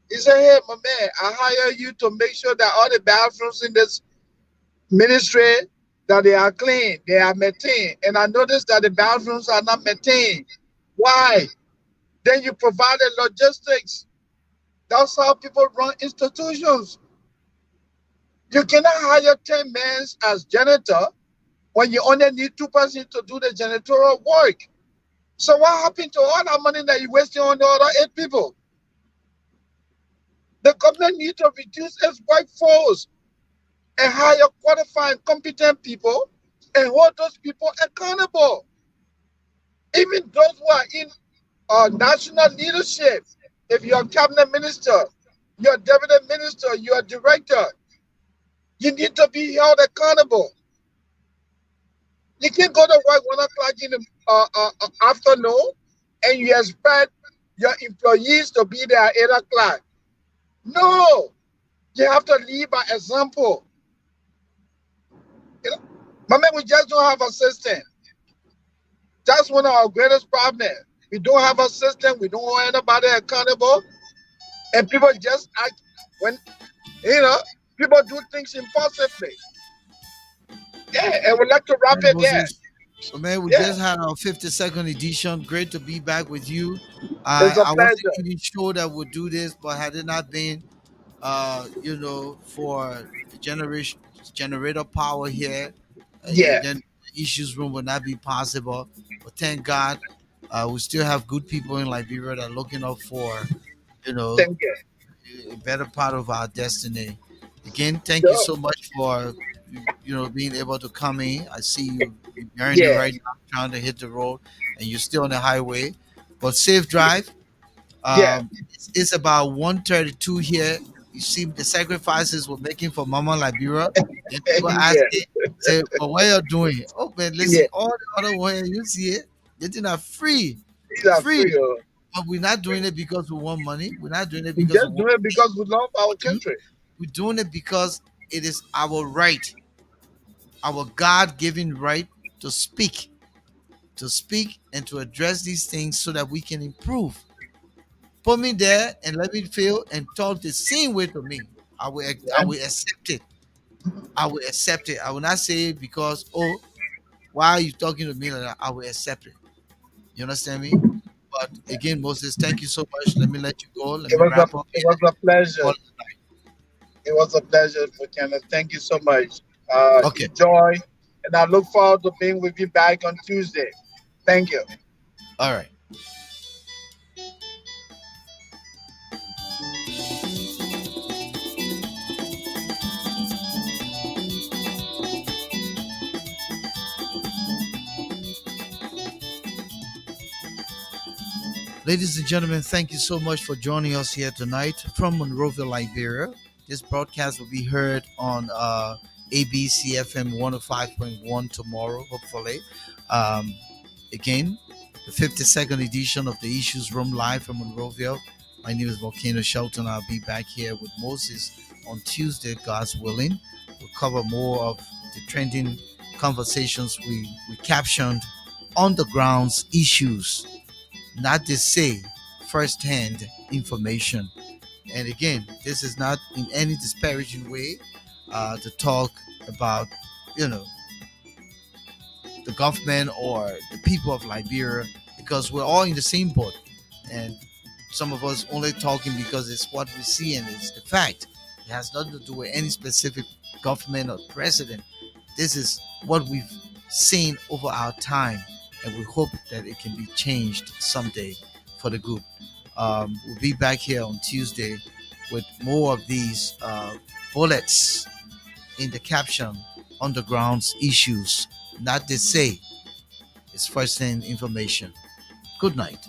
You say, hey, my man, I hire you to make sure that all the bathrooms in this ministry that they are clean, they are maintained. And I noticed that the bathrooms are not maintained. Why? Then you provide the logistics. That's how people run institutions. You cannot hire 10 men as janitor when you only need 2 persons to do the janitorial work. So what happened to all that money that you wasting on the other 8 people? The government needs to reduce its workforce and hire qualified, competent people and hold those people accountable. Even those who are in national leadership, if you're a cabinet minister, you're a deputy minister, you're a director, you need to be held accountable. You can't go to work 1 o'clock in the afternoon and you expect your employees to be there at 8 o'clock. No, you have to lead by example. You know, my man, we just don't have a system. That's one of our greatest problems. We don't have a system. We don't hold anybody accountable, and people just act when people do things impulsively. Yeah, and we'd like to wrap And it there. Moses, so man, we Yeah, just had our 52nd edition. Great to be back with you. it's a I wasn't pleasure. even sure that we'd do this, but had it not been, for the generation generator power here, Yeah, then issues room would not be possible. But thank God, we still have good people in Liberia that are looking up for, you know, thank you. a better part of our destiny. Again, thank you Sure. so much for being able to come in. I see you're journey Yeah, right now, trying to hit the road, and you're still on the highway. But safe drive. yeah, It's about 1:32 here. You see the sacrifices we're making for Mama Liberia. Then people yeah, asking, say, "But what you're doing?" Oh man, yeah. listen, all the other way you see it, they think are free, These are free. free. But we're not doing it because we want money. We're not doing it We because we just do want it fame. because we love our We're doing, country. we're doing it because it is our right, our God-given right to speak and to address these things so that we can improve. Put me there and let me feel and talk the same way to me. I Yeah. will accept it. I will accept it. I will not say it because, oh, why are you talking to me like that? I will accept it. You understand me? But again, Moses, thank you so much. Let me let you go. Let It me was a wrap up it here. was a pleasure. Call it It was a pleasure, Buchanan. Thank you so much. Okay. Enjoy, and I look forward to being with you back on Tuesday. Thank you. All right. Ladies and gentlemen, thank you so much for joining us here tonight from Monrovia, Liberia. This broadcast will be heard on ABC FM 105.1 tomorrow, hopefully. Um, Again, the 52nd edition of the Issues Room live from Monrovia. My name is Volcano Shelton. I'll be back here with Moses on Tuesday, God's willing. We'll cover more of the trending conversations we captioned on the grounds issues, not to say first-hand information. And again, this is not in any disparaging way to talk about, you know, the government or the people of Liberia, because we're all in the same boat. And some of us only talking because it's what we see and it's the fact. It has nothing to do with any specific government or president. This is what we've seen over our time, and we hope that it can be changed someday for the good. We'll be back here on Tuesday with more of these bullets in the caption underground's issues, not to say it's first hand information. Good night.